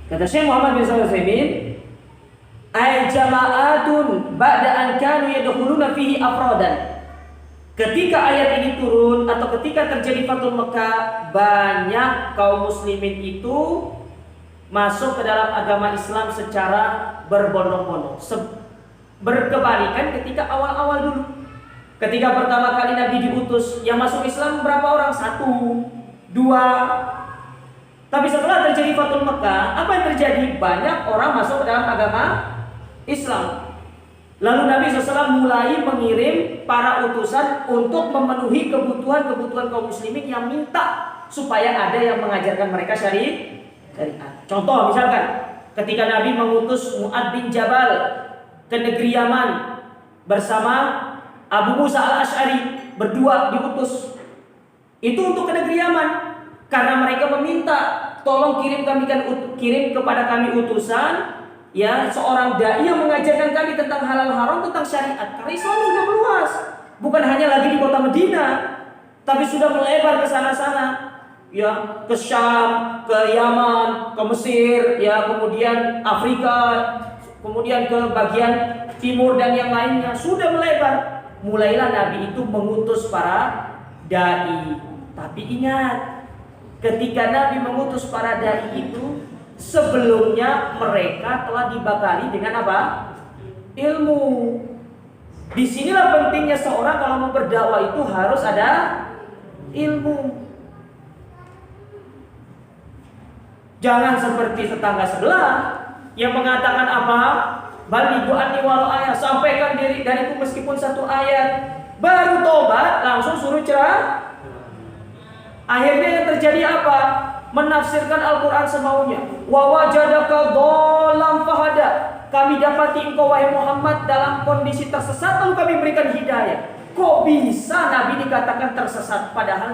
Kata Syekh Muhammad bin Shalih Al-Utsaimin, ay jama'atun ba'da an kanu yadkhuluna fihi afradan. Ketika ayat ini turun atau ketika terjadi Fathul Mekah, banyak kaum muslimin itu masuk ke dalam agama Islam secara berbondong-bondong. Berkebalikan ketika awal-awal dulu. Ketika pertama kali Nabi diutus, yang masuk Islam berapa orang? 1, 2. Tapi setelah terjadi Fathul Mekah, apa yang terjadi? Banyak orang masuk ke dalam agama Islam. Lalu Nabi SAW mulai mengirim para utusan untuk memenuhi kebutuhan kaum muslimin yang minta supaya ada yang mengajarkan mereka syariat. syariat. Contoh misalkan ketika Nabi mengutus Mu'ad bin Jabal ke negeri Yaman bersama Abu Musa al-Asy'ari, berdua diutus. Itu untuk ke negeri Yaman karena mereka meminta, tolong kirim kepada kami utusan, ya, seorang dai yang mengajarkan kami tentang halal haram, tentang syariat. Karena Islam sudah meluas, bukan hanya lagi di kota Medina, tapi sudah melebar ke sana-sana, ya, ke Syam, ke Yaman, ke Mesir, ya, kemudian Afrika, kemudian ke bagian timur dan yang lainnya, sudah melebar. Mulailah Nabi itu mengutus para dai. Tapi ingat, ketika Nabi mengutus para dai itu, sebelumnya mereka telah dibekali dengan apa? Ilmu. Disinilah pentingnya seorang kalau mau berdakwah itu harus ada ilmu. Jangan seperti tetangga sebelah yang mengatakan apa? Balighu anni walau ayat, sampaikan dariku meskipun satu ayat. Baru tobat langsung suruh cerah. Akhirnya yang terjadi apa? Menafsirkan Al-Quran semaunya. Wa wajadaka dhallan fahada. Kami dapati engkau wahai Muhammad dalam kondisi tersesat, lalu kami berikan hidayah. Kok bisa Nabi dikatakan tersesat? Padahal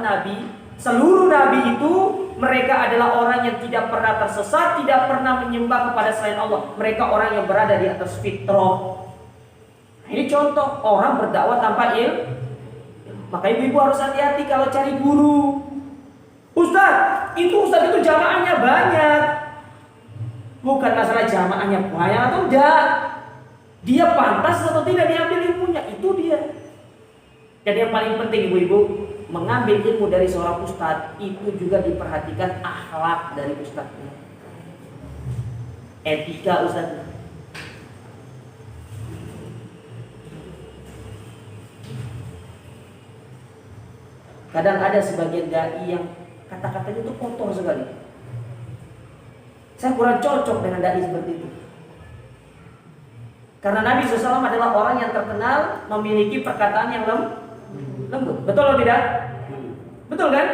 seluruh Nabi itu mereka adalah orang yang tidak pernah tersesat, tidak pernah menyembah kepada selain Allah. Mereka orang yang berada di atas fitrah. Ini contoh orang berdakwah tanpa ilmu. Maka ibu-ibu harus hati-hati kalau cari guru. Ustaz itu jamaahnya banyak. Bukan masalah jamaahnya banyak atau enggak. Dia pantas atau tidak diambil ilmunya, itu dia. Dan yang paling penting ibu-ibu, mengambil ilmu dari seorang ustadz itu juga diperhatikan akhlak dari ustadznya, etika ustadznya. Kadang ada sebagian dai yang kata-katanya itu kotor sekali. Saya kurang cocok dengan dai seperti itu. Karena Nabi SAW adalah orang yang terkenal memiliki perkataan yang lembut. Betul atau tidak? Betul kan?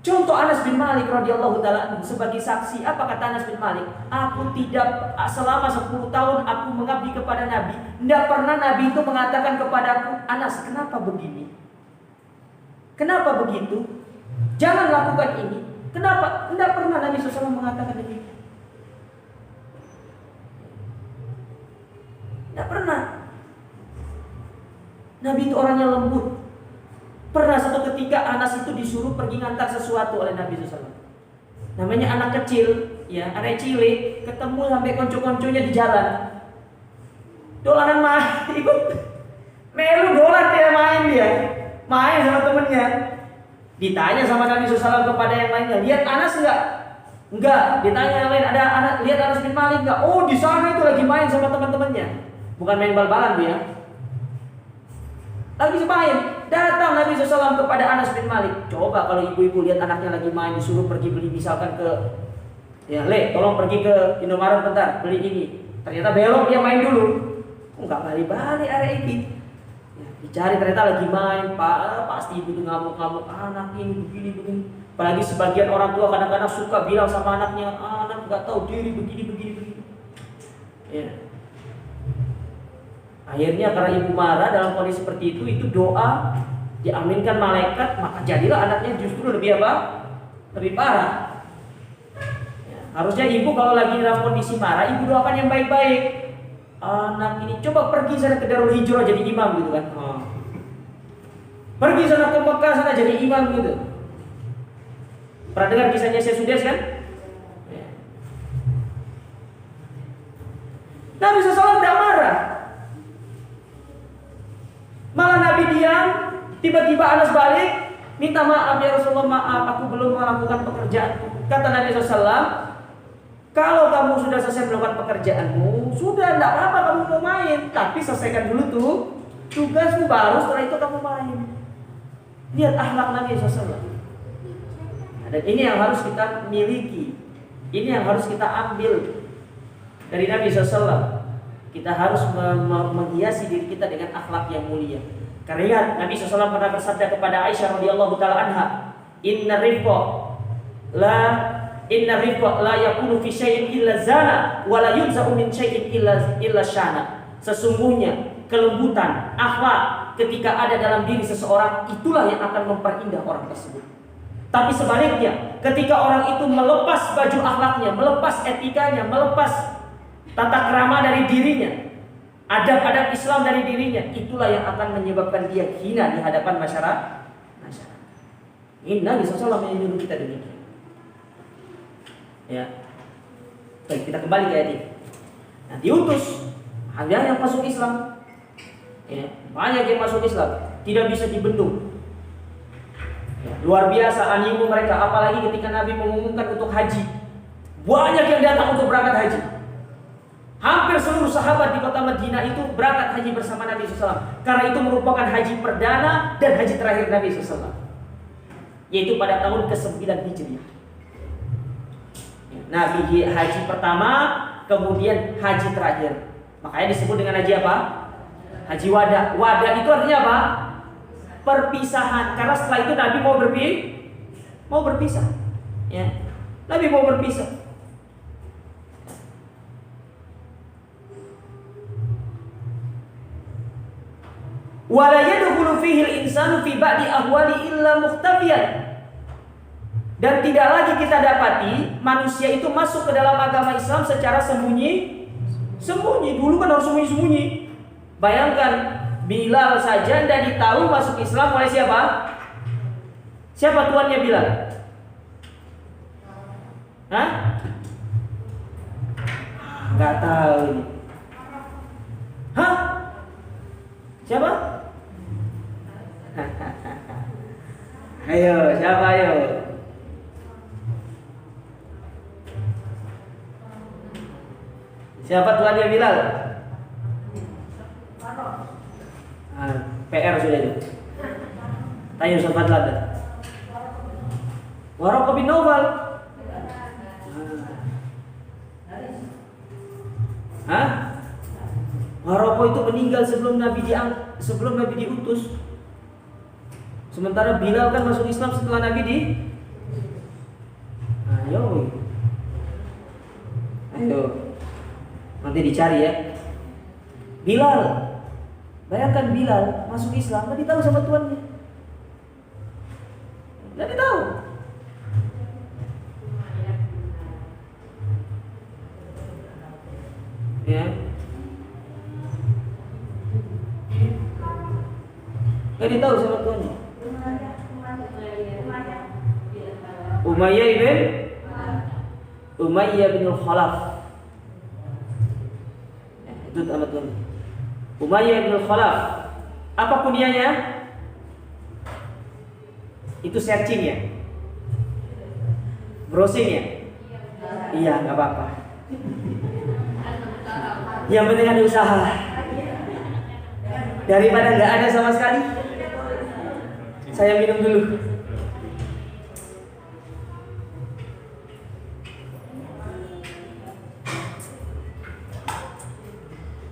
Contoh Anas bin Malik radhiyallahu taala sebagai saksi. Apa kata Anas bin Malik? Aku tidak selama 10 tahun aku mengabdi kepada Nabi, tidak pernah Nabi itu mengatakan kepadaku, Anas, kenapa begini? Kenapa begitu? Jangan lakukan ini. Kenapa? Tidak pernah Nabi SAW mengatakan begitu. Tidak pernah. Nabi itu orangnya lembut. Pernah satu ketika Anas itu disuruh pergi ngantar sesuatu oleh Nabi SAW. Namanya anak kecil, ya, anak cilik, ketemu sampai konco-konconya di jalan. Dolanan ikut melu dolan dia main sama temennya. Ditanya sama Nabi SAW kepada yang lainnya, lihat Anas enggak? Enggak. Ditanya yang lain, ada anak, lihat Anas bin Malik enggak? Oh, di sana itu lagi main sama teman-temannya. Bukan main bal-balan dia. Lagi main. Datang Nabi SAW kepada Anas bin Malik. Coba kalau ibu-ibu lihat anaknya lagi main, disuruh pergi beli misalkan ke, ya, tolong pergi ke Indomaret bentar, beli ini. Ternyata belok dia main dulu. Enggak balik-balik area ini. Ya, dicari ternyata lagi main. Pasti ibu itu ngamuk-ngamuk, anak ini begini. Apalagi sebagian orang tua kadang-kadang suka bilang sama anaknya, anak nggak tahu diri begini. Ya. Akhirnya karena ibu marah dalam kondisi seperti itu doa diaminkan malaikat, maka jadilah anaknya justru lebih apa? Lebih parah. Ya, harusnya ibu kalau lagi dalam kondisi marah, ibu doakan yang baik-baik. Anak ini coba pergi sana ke Darul Hijrah jadi imam gitu kan. Pergi sana ke Mekah sana jadi imam gitu. Pernah dengar kisahnya Syekh Sudes kan? Ya. Nabi SAW tidak marah. Malah Nabi diam, tiba-tiba Anas balik, minta maaf ya Rasulullah, maaf aku belum melakukan pekerjaanku. Kata Nabi SAW, kalau kamu sudah selesai melakukan pekerjaanmu, sudah tidak apa-apa kamu mau main, tapi selesaikan dulu tuh tugasmu, baru setelah itu kamu main. Lihat akhlak Nabi SAW. Dan ini yang harus kita miliki, ini yang harus kita ambil dari Nabi SAW. Kita harus menghiasi diri kita dengan akhlak yang mulia. Karena Nabi SAW pernah bersabda kepada Aisyah radhiyallahu taala anha, inna rifqa la yakunu fi syai'in illa zana wa la yunza'u min syai'in illa syana. Sesungguhnya kelembutan akhlak ketika ada dalam diri seseorang, itulah yang akan memperindah orang tersebut. Tapi sebaliknya, ketika orang itu melepas baju akhlaknya, melepas etikanya, melepas tata krama dari dirinya, adab-adab Islam dari dirinya, itulah yang akan menyebabkan dia hina di hadapan masyarakat. Ini Nabi SAW yang menyuruh kita demikian. Ya. Baik, kita kembali ke ayat ini. Nah, diutus ada yang masuk Islam. Ya, banyak yang masuk Islam, tidak bisa dibendung. Ya, luar biasa animo mereka, apalagi ketika Nabi mengumumkan untuk haji. Banyak yang datang untuk berangkat haji. Hampir seluruh sahabat di kota Madinah itu berangkat haji bersama Nabi SAW, karena itu merupakan haji perdana dan haji terakhir Nabi SAW, yaitu pada tahun ke-9 Hijriah. Nabi haji pertama, kemudian haji terakhir. Makanya disebut dengan haji apa? Haji wada. Wada itu artinya apa? Perpisahan. Karena setelah itu Nabi mau berpisah. Ya. Nabi mau berpisah. Wala yadkhulu fihi al-insanu fi ba'di ahwali illa mukhtafiyan. Dan tidak lagi kita dapati manusia itu masuk ke dalam agama Islam secara sembunyi. Dulu kan harus sembunyi. Bayangkan Bilal saja tidak ditahu masuk Islam oleh siapa? Siapa tuannya Bilal? Hah? Gak tahu ini. Hah? Siapa? Ayo, siapa ayo? Siapa tuannya Bilal? PR sudah itu. Tanya Ustaz Fadlan. Waraqah bin Nawfal. Hah? Waraqah itu meninggal sebelum Nabi diutus. Sementara Bilal kan masuk Islam setelah Nabi Ayo. Nanti dicari ya. Bilal. Bayangkan Bilal masuk Islam, nggak ditahu sama tuannya. Nggak ditahu. Ya. Nggak ditahu sama tuannya. Umayyah bin Khalaf. Itu nama tuannya. Umayyah bin Khalaf. Apa kunianya? Itu searching ya? Browsing ya? Iya, nggak apa-apa. Yang penting ada usaha. Daripada nggak ada sama sekali. Saya minum dulu.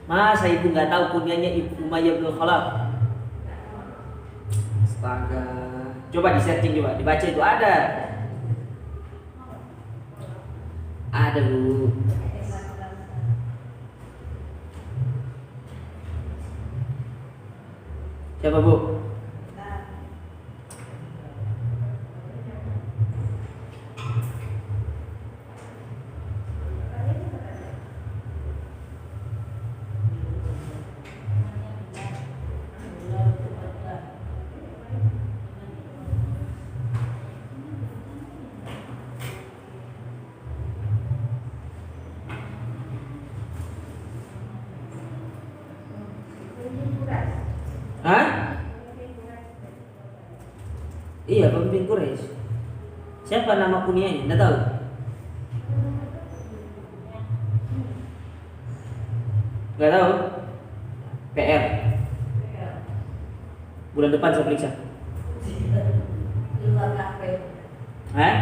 Masa ibu nggak tahu kunyanya Ibu Umayyah bin Khalaf? Astaga. Coba di searching, coba dibaca, itu ada. Ada Bu. Siapa Bu? Hah? Iya, pemimpin Quraisy. Siapa nama kunyanya? Nggak tahu. Nggak tahu. PR. Bulan depan saya periksa. Hah?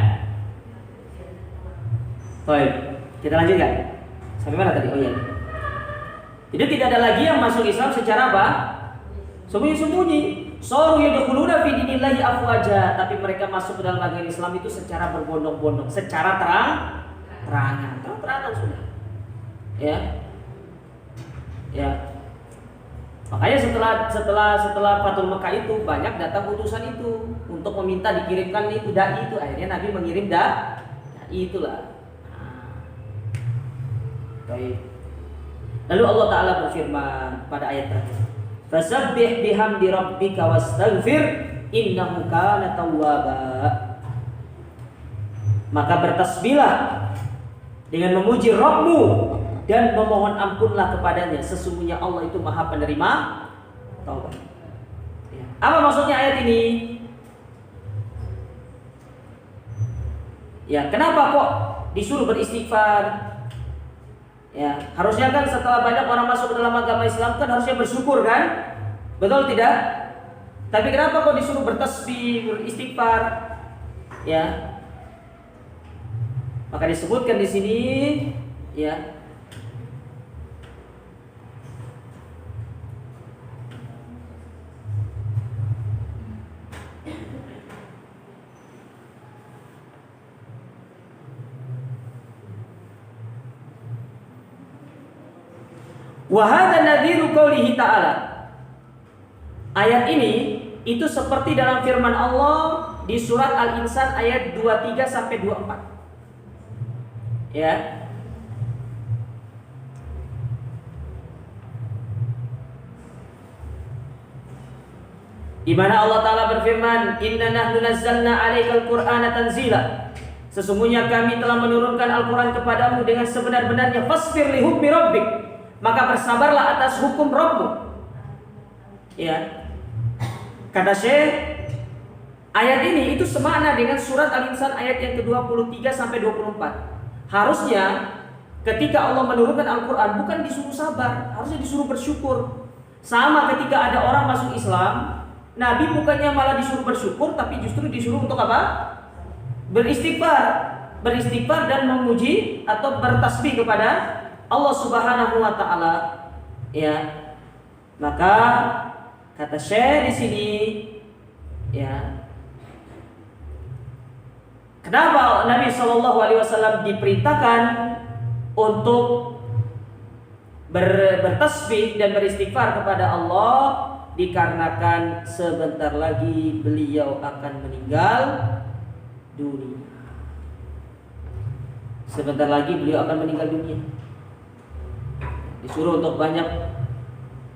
Baik, kita lanjutkan. Sampai mana tadi? Oh iya. Jadi tidak ada lagi yang masuk Islam secara apa? Sembunyi-sembunyi. Saru yadkhuluna fi dinillahi afwaja, tapi mereka masuk ke dalam agama Islam itu secara berbondong-bondong, secara terang-terangan sudah. Ya. Ya. Makanya setelah Fathul Mekah itu banyak datang utusan itu untuk meminta dikirimkan itu dai itu. Akhirnya Nabi mengirim dai itulah. Baik. Lalu Allah Ta'ala berfirman pada ayat terakhir, fasabbih bihamdi rabbika wastaghfir innahu kana tawwaba. Maka bertasbihlah dengan memuji Rabbmu dan memohon ampunlah kepadanya, sesungguhnya Allah itu Maha penerima taubat. Ya. Apa maksudnya ayat ini? Ya, kenapa kok disuruh beristighfar? Ya, harusnya kan setelah banyak orang masuk ke dalam agama Islam kan harusnya bersyukur kan? Betul tidak? Tapi kenapa kok disuruh bertasbih, beristighfar? Ya. Maka disebutkan di sini ya. Wa hadza nadhiru qoulihi ta'ala. Ayat ini itu seperti dalam firman Allah di surat Al-Insan ayat 23 sampai 24. Ya. Di mana Allah Ta'ala berfirman, "Inna nahnu nazzalna 'alaikal Qur'ana tanzila." Sesungguhnya kami telah menurunkan Al-Qur'an kepadamu dengan sebenar-benarnya. Fasbir li hukmi rabbik. Maka bersabarlah atas hukum Rabbmu. Ya. Kata Syekh, ayat ini itu semakna dengan surat Al-Insan ayat yang ke-23 sampai 24. Harusnya ketika Allah menurunkan Al-Qur'an bukan disuruh sabar, harusnya disuruh bersyukur. Sama ketika ada orang masuk Islam, Nabi bukannya malah disuruh bersyukur, tapi justru disuruh untuk apa? Beristighfar dan memuji atau bertasbih kepada Allah Subhanahu wa taala. Ya. Maka kata Syekh di sini ya. Kenapa Nabi Shallallahu alaihi wasallam diperintahkan untuk bertasbih dan beristighfar kepada Allah? Dikarenakan sebentar lagi beliau akan meninggal dunia. Sebentar lagi beliau akan meninggal dunia. Disuruh untuk banyak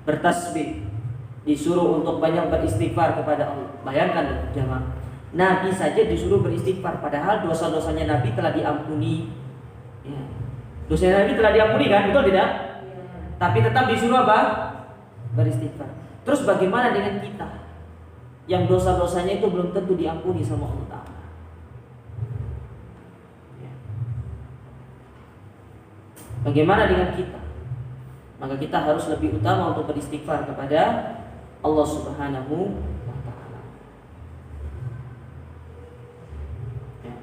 bertasbih, disuruh untuk banyak beristighfar kepada Allah. Bayangkan jemaah, Nabi saja disuruh beristighfar, padahal dosa-dosanya Nabi telah diampuni. Ya. Dosa Nabi telah diampuni kan, betul tidak? Tapi tetap disuruh apa? Beristighfar. Terus bagaimana dengan kita yang dosa-dosanya itu belum tentu diampuni sama Allah Ta'ala? Ya. Bagaimana dengan kita? Maka kita harus lebih utama untuk beristighfar kepada Allah Subhanahu wa taala. Ya.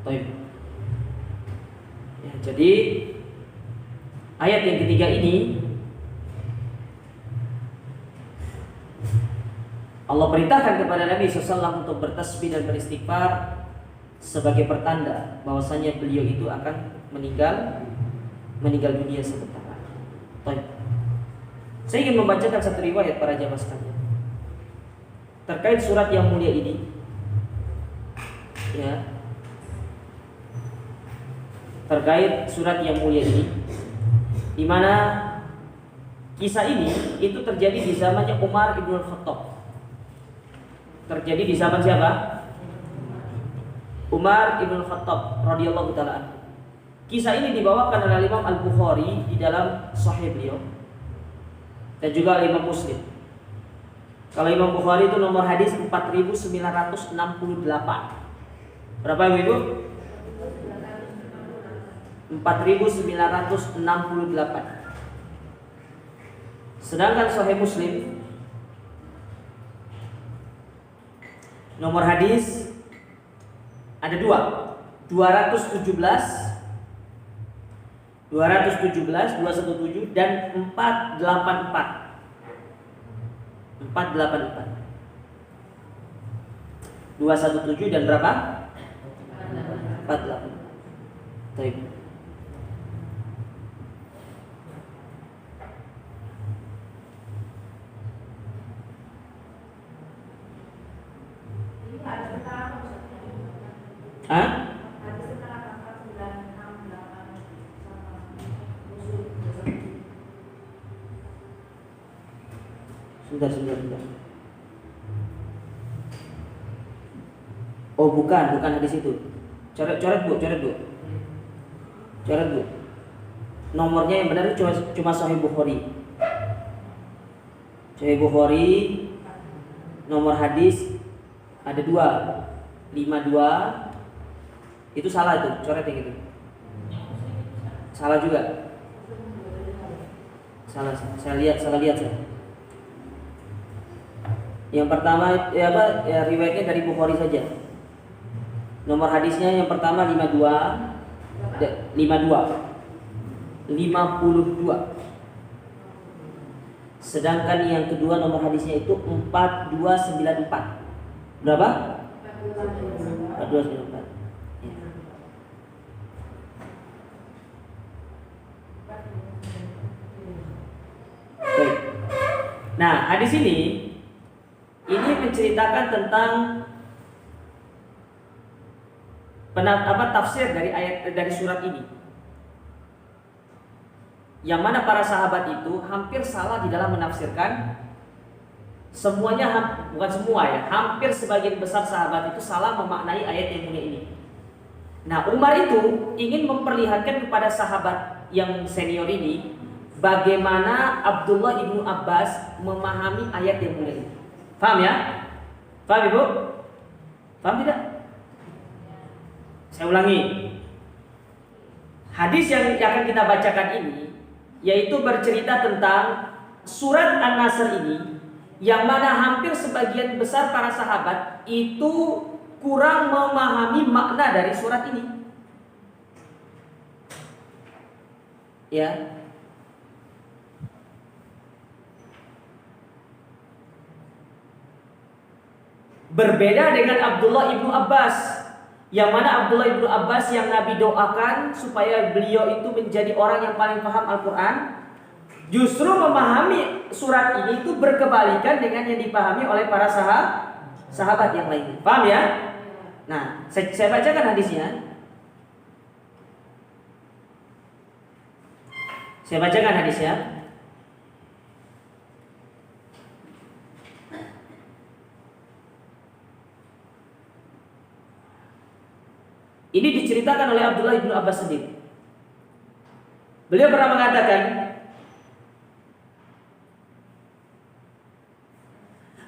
Baik. Ya, jadi ayat yang ketiga ini Allah perintahkan kepada Nabi SAW untuk bertasbih dan beristighfar sebagai pertanda bahwasanya beliau itu akan meninggal dunia sebentar lagi. Baik. Saya ingin membacakan satu riwayat para jamaah sekalian terkait surat yang mulia ini. Ya. Terkait surat yang mulia ini, di mana kisah ini itu terjadi di zamannya Umar ibn Khattab. Terjadi di zaman siapa? Umar ibn Khattab radhiyallahu taala. Kisah ini dibawakan oleh Imam Al-Bukhari di dalam Sahih beliau dan juga oleh Imam Muslim. Kalau Imam Bukhari itu nomor hadis 4968. Berapa Ibu? 4968. Sedangkan Sahih Muslim nomor hadis ada 217 217, 217 dan 484. 484. 217 dan berapa? 484. Baik. Hah? Sebentar. Oh, bukan hadis itu. Coret Bu. Nomornya yang benar cuma Sahih Bukhari. Sahih Bukhari nomor hadis ada 252. Itu salah itu, coret yang itu. Salah juga. Saya lihat. Yang pertama riwayatnya dari Bukhari saja. Nomor hadisnya yang pertama 52. Sedangkan yang kedua nomor hadisnya itu 4294. Berapa? 4294. Baik. Nah, hadis ini menceritakan tentang tafsir dari surat ini. Yang mana para sahabat itu hampir salah di dalam menafsirkan. Bukan semua ya, hampir sebagian besar sahabat itu salah memaknai ayat yang mulia ini. Nah, Umar itu ingin memperlihatkan kepada sahabat yang senior ini bagaimana Abdullah ibnu Abbas memahami ayat yang mulia ini. Paham ya? Paham Ibu? Paham tidak? Saya ulangi. Hadis yang akan kita bacakan ini yaitu bercerita tentang surat An-Nasr ini, yang mana hampir sebagian besar para sahabat itu kurang memahami makna dari surat ini. Ya. Berbeda dengan Abdullah ibnu Abbas, yang mana Abdullah ibnu Abbas yang Nabi doakan supaya beliau itu menjadi orang yang paling paham Al-Quran, justru memahami surat ini itu berkebalikan dengan yang dipahami oleh para sahabat yang lainnya. Paham ya? Nah, saya bacakan hadisnya. Ini diceritakan oleh Abdullah ibnu Abbas sendiri. Beliau pernah mengatakan,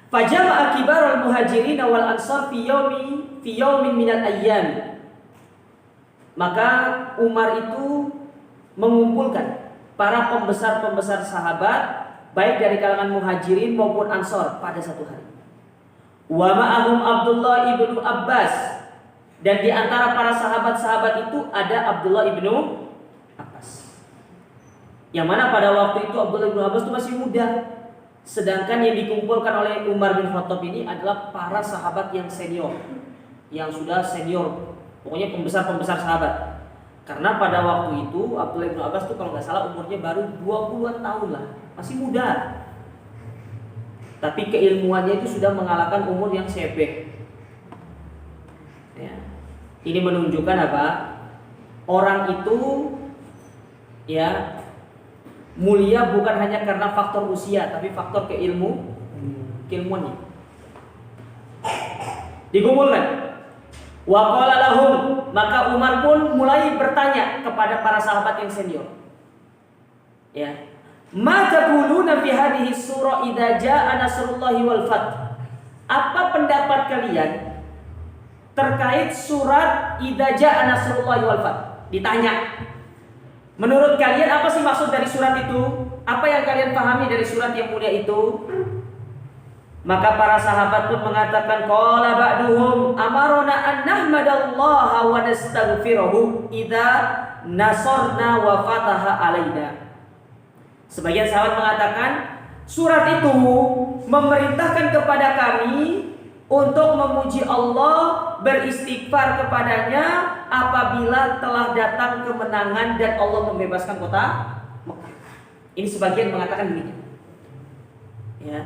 "Fajama'a kibarul muhajirin wal ansar fi yaumin minal ayyam." Maka Umar itu mengumpulkan para pembesar-pembesar sahabat baik dari kalangan muhajirin maupun ansar pada satu hari. Wa ma'ahum Abdullah ibnu Abbas, dan di antara para sahabat-sahabat itu ada Abdullah ibnu Abbas. Yang mana pada waktu itu Abdullah ibnu Abbas itu masih muda. Sedangkan yang dikumpulkan oleh Umar bin Khattab ini adalah para sahabat yang senior, yang sudah senior, pokoknya pembesar-pembesar sahabat. Karena pada waktu itu Abdullah ibnu Abbas itu kalau nggak salah umurnya baru 20-an tahun lah, masih muda. Tapi keilmuannya itu sudah mengalahkan umur yang sebeh. Ya. Ini menunjukkan apa? Orang itu ya mulia bukan hanya karena faktor usia, tapi faktor keilmuannya. Dikumpulkan. Wa qala lahum, maka Umar pun mulai bertanya kepada para sahabat yang senior. Ya. Ma taquluna fi hadhihi surah idza jaa nasrullahi wal fath? Apa pendapat kalian terkait surat idza jaa nasrullahi wal fath? Ditanya. Menurut kalian apa sih maksud dari surat itu? Apa yang kalian pahami dari surat yang mulia itu? Maka para sahabat pun mengatakan, qala ba'duhum amarona an nahmadallaha wa nastaghfiruhu idza nasorna wa fataha alaina. Sebagian sahabat mengatakan surat itu memerintahkan kepada kami untuk memuji Allah, beristighfar kepadanya apabila telah datang kemenangan dan Allah membebaskan kota Mekah. Ini sebagian mengatakan demikian. Ya.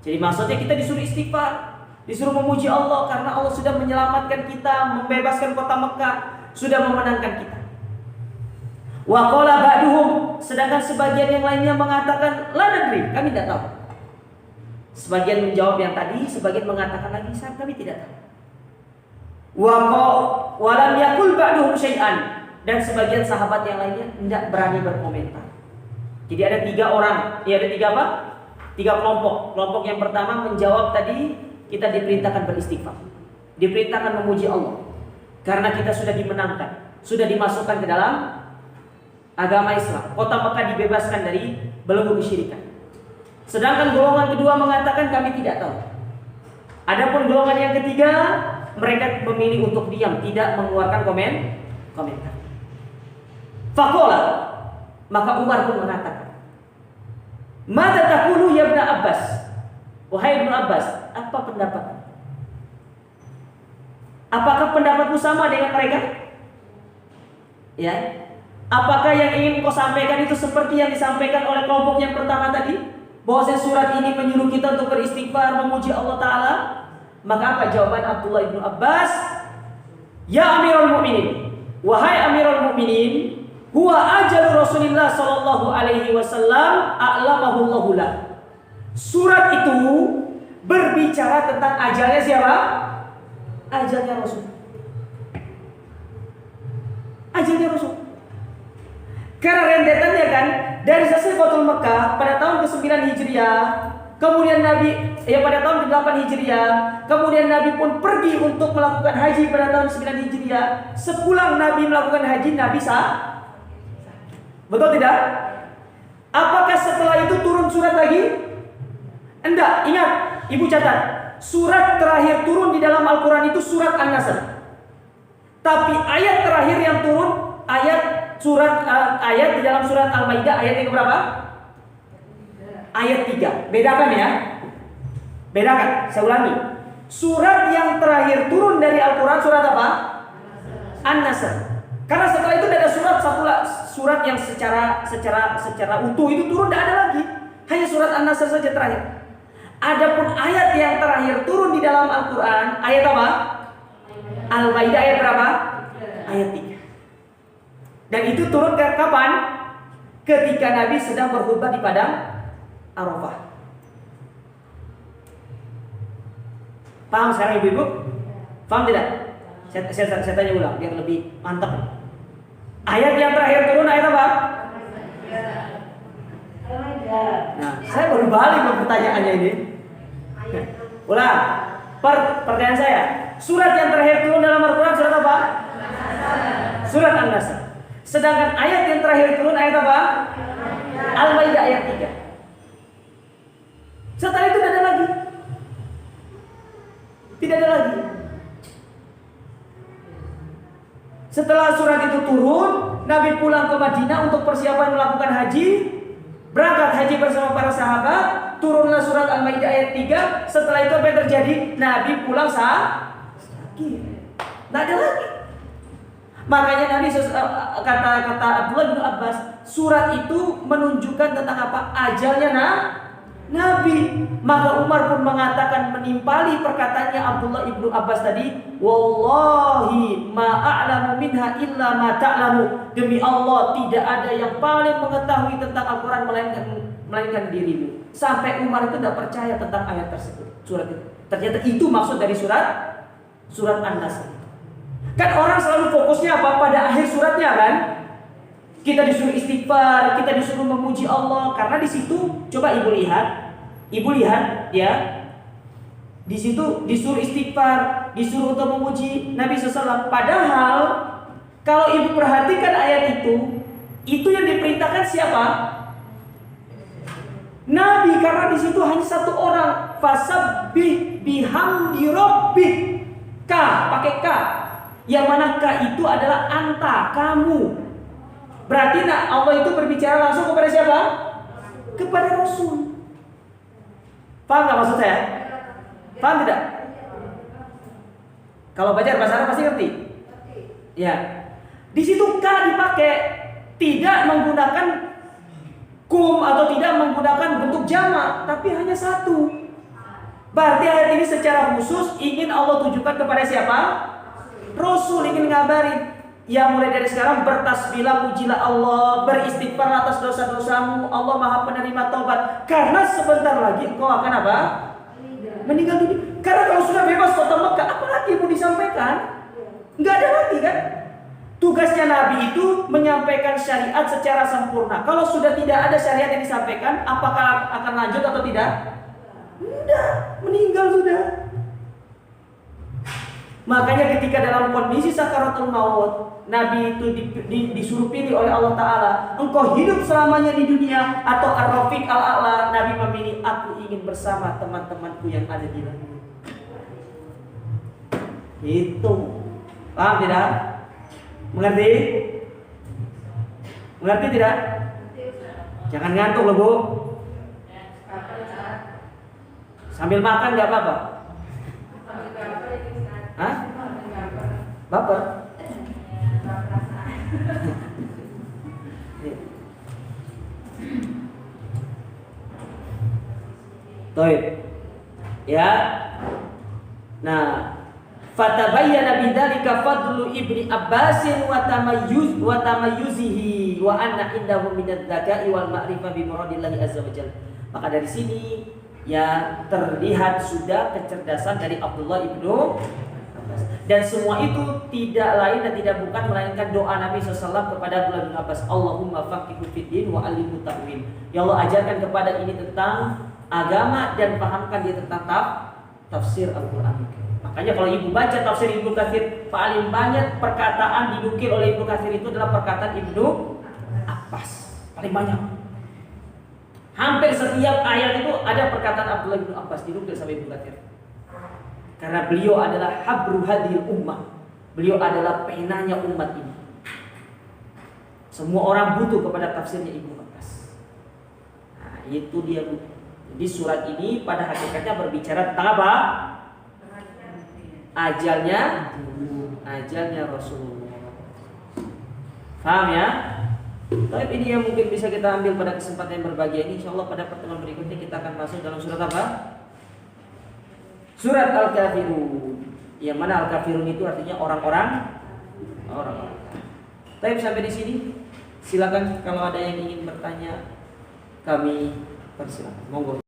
Jadi maksudnya kita disuruh istighfar, disuruh memuji Allah karena Allah sudah menyelamatkan kita, membebaskan kota Mekah, sudah memenangkan kita. Wa qala ba'duhum, sedangkan sebagian yang lainnya mengatakan la nadri, kami tidak tahu. Sebagian menjawab yang tadi, sebagian mengatakan lagi kami tidak tahu. Wa lam yaqul ba'duhum syai'an, dan sebagian sahabat yang lainnya tidak berani berkomentar. Jadi ada 3 orang, ada 3 apa? 3 kelompok. Kelompok yang pertama menjawab tadi kita diperintahkan beristighfar, diperintahkan memuji Allah karena kita sudah dimenangkan, sudah dimasukkan ke dalam agama Islam. Kota Mekah dibebaskan dari belenggu kesyirikan. Sedangkan golongan kedua mengatakan kami tidak tahu. Adapun golongan yang ketiga, mereka memilih untuk diam, tidak mengeluarkan komentar. Faqala, maka Umar pun mengatakan, "Mada taqulu ya Ibnu Abbas?" Wahai Ibnu Abbas, apa pendapat? Apakah pendapatmu sama dengan mereka? Ya. Apakah yang ingin kau sampaikan itu seperti yang disampaikan oleh kelompok yang pertama tadi? Bahwasanya surat ini menyuruh kita untuk beristighfar, memuji Allah Ta'ala? Maka apa jawaban Abdullah ibnu Abbas? Ya Amirul Mukminin, wahai Amirul Mukminin, huwa ajalu Rasulillah sallallahu alaihi wasallam a'lamahu Allahu lah. Surat itu berbicara tentang ajalnya siapa? Ajalnya Rasul. Ajalnya Rasul. Karena rentetannya kan dari selesai Fathul Mekah pada tahun ke-9 Hijriah, kemudian Nabi pada tahun ke-8 Hijriah, kemudian Nabi pun pergi untuk melakukan haji pada tahun 9 Hijriah. Sepulang Nabi melakukan haji, Nabi betul tidak? Apakah setelah itu turun surat lagi? Enggak, ingat, Ibu catat. Surat terakhir turun di dalam Al-Quran itu surat An-Nasr. Tapi ayat terakhir yang turun ayat di dalam surat Al-Maidah ayat yang berapa? Ayat 3. Bedakan ya. Bedakan, saya ulangi. Surat yang terakhir turun dari Al-Quran surat apa? An-Nasr. Karena setelah itu tidak ada surat yang secara utuh itu turun, tidak ada lagi. Hanya surat An-Nasr saja terakhir. Adapun ayat yang terakhir turun di dalam Al-Quran ayat apa? Al-Maidah ayat berapa? Ayat 3. Dan itu turun kapan? Ketika Nabi sedang berkhutbah di padang Arafah. Paham sekarang ibu-ibu? Paham tidak? Saya tanya ulang biar lebih mantap. Ayat yang terakhir turun ayat apa? Nah, saya baru balik ke pertanyaannya ini. Ulang. Pertanyaan saya, surat yang terakhir turun dalam Al-Quran surat apa? Surat An-Nasr. Sedangkan ayat yang terakhir turun ayat apa? Al-Maidah ayat 3. Setelah itu tidak ada lagi. Tidak ada lagi. Setelah surat itu turun, Nabi pulang ke Madinah untuk persiapan melakukan haji. Berangkat haji bersama para sahabat. Turunlah surat Al-Maidah ayat 3. Setelah itu apa yang terjadi? Nabi pulang sakit. Tidak ada lagi. Makanya Nabi kata Abdullah bin Abbas, surat itu menunjukkan tentang apa? Ajalnya Nabi. Maka Umar pun mengatakan menimpali perkataannya Abdullah ibnu Abbas tadi, wallahi ma a'lamu minha illa ma ta'lamu. Demi Allah tidak ada yang paling mengetahui tentang Al-Quran melainkan dirimu. Sampai Umar itu tidak percaya tentang ayat tersebut, surat itu. Ternyata itu maksud dari surat An-Nasr. Kan orang selalu fokusnya apa? Pada akhir suratnya kan? Kita disuruh istighfar, kita disuruh memuji Allah. Karena di situ coba ibu lihat ya. Di situ disuruh istighfar, disuruh untuk memuji Nabi SAW. Padahal kalau ibu perhatikan ayat itu yang diperintahkan siapa? Nabi, karena di situ hanya satu orang. Fasabbih bihamdi rabbik. Pakai K. Yang manakah itu adalah anta, kamu. Berarti Allah itu berbicara langsung kepada siapa? Kepada Rasul. Paham nggak maksud saya? Paham tidak? Kalau belajar bahasa Arab pasti ngerti. Ya. Di situ ka dipakai, tidak menggunakan kum atau tidak menggunakan bentuk jamak, tapi hanya satu. Berarti ayat ini secara khusus ingin Allah tujukan kepada siapa? Rasul, ingin ngabarin. Ya, mulai dari sekarang bertasbihlah, pujilah Allah, beristighfar atas dosa-dosamu. Allah Maha penerima taubat. Karena sebentar lagi engkau akan apa? Meninggal dunia. Karena kalau sudah bebas kota Mekah, apa lagi mau disampaikan? Nggak ada lagi kan? Tugasnya Nabi itu menyampaikan syariat secara sempurna. Kalau sudah tidak ada syariat yang disampaikan, apakah akan lanjut atau tidak? Tidak, meninggal sudah. Makanya ketika dalam kondisi sakaratul maut, Nabi itu disuruh pilih oleh Allah Ta'ala, engkau hidup selamanya di dunia atau ar-rafiq al-a'la. Nabi memilih, aku ingin bersama teman-temanku yang ada di langit. Itu paham tidak? Mengerti? Mengerti tidak? Jangan ngantuk loh Bu. Sambil makan nggak apa-apa. Hah? Baper? Toib. Ya. Nah, fatabayyana bidzalika fadlu Ibni Abbasin wa tamayyuzihi wa anna indahu minadz dzaka'i wal ma'rifah bi muradillahi azza wajalla. Maka dari sini ya terlihat sudah kecerdasan dari Abdullah ibnu Abbas. Dan semua itu tidak lain dan tidak bukan melainkan doa Nabi SAW kepada Abdullah bin Abbas. Allahumma faqihu fid din wa alimhu ta'wil. Ya Allah, ajarkan kepada ini tentang agama dan pahamkan dia tentang tafsir Al-Quran. Makanya kalau ibu baca tafsir Ibnu Katsir, paling banyak perkataan dinukil oleh Ibnu Katsir itu adalah perkataan Ibnu Abbas. Paling banyak. Hampir setiap ayat itu ada perkataan Abdullah bin Abbas dinukil sama Ibnu Katsir. Karena beliau adalah habru hadhil ummah. Beliau adalah penanya umat ini. Semua orang butuh kepada tafsirnya Ibnu Abbas. Nah, itu dia. Jadi surat ini pada hakikatnya berbicara tentang apa? Ajalnya Rasulullah. Paham ya? Tapi ini yang mungkin bisa kita ambil pada kesempatan yang berbahagia ini. Insyaallah pada pertemuan berikutnya kita akan masuk dalam surat apa? Surat Al-Kafirun. Yang mana Al-Kafirun itu artinya orang-orang. Tapi sampai di sini. Silakan kalau ada yang ingin bertanya, kami persilakan. Monggo.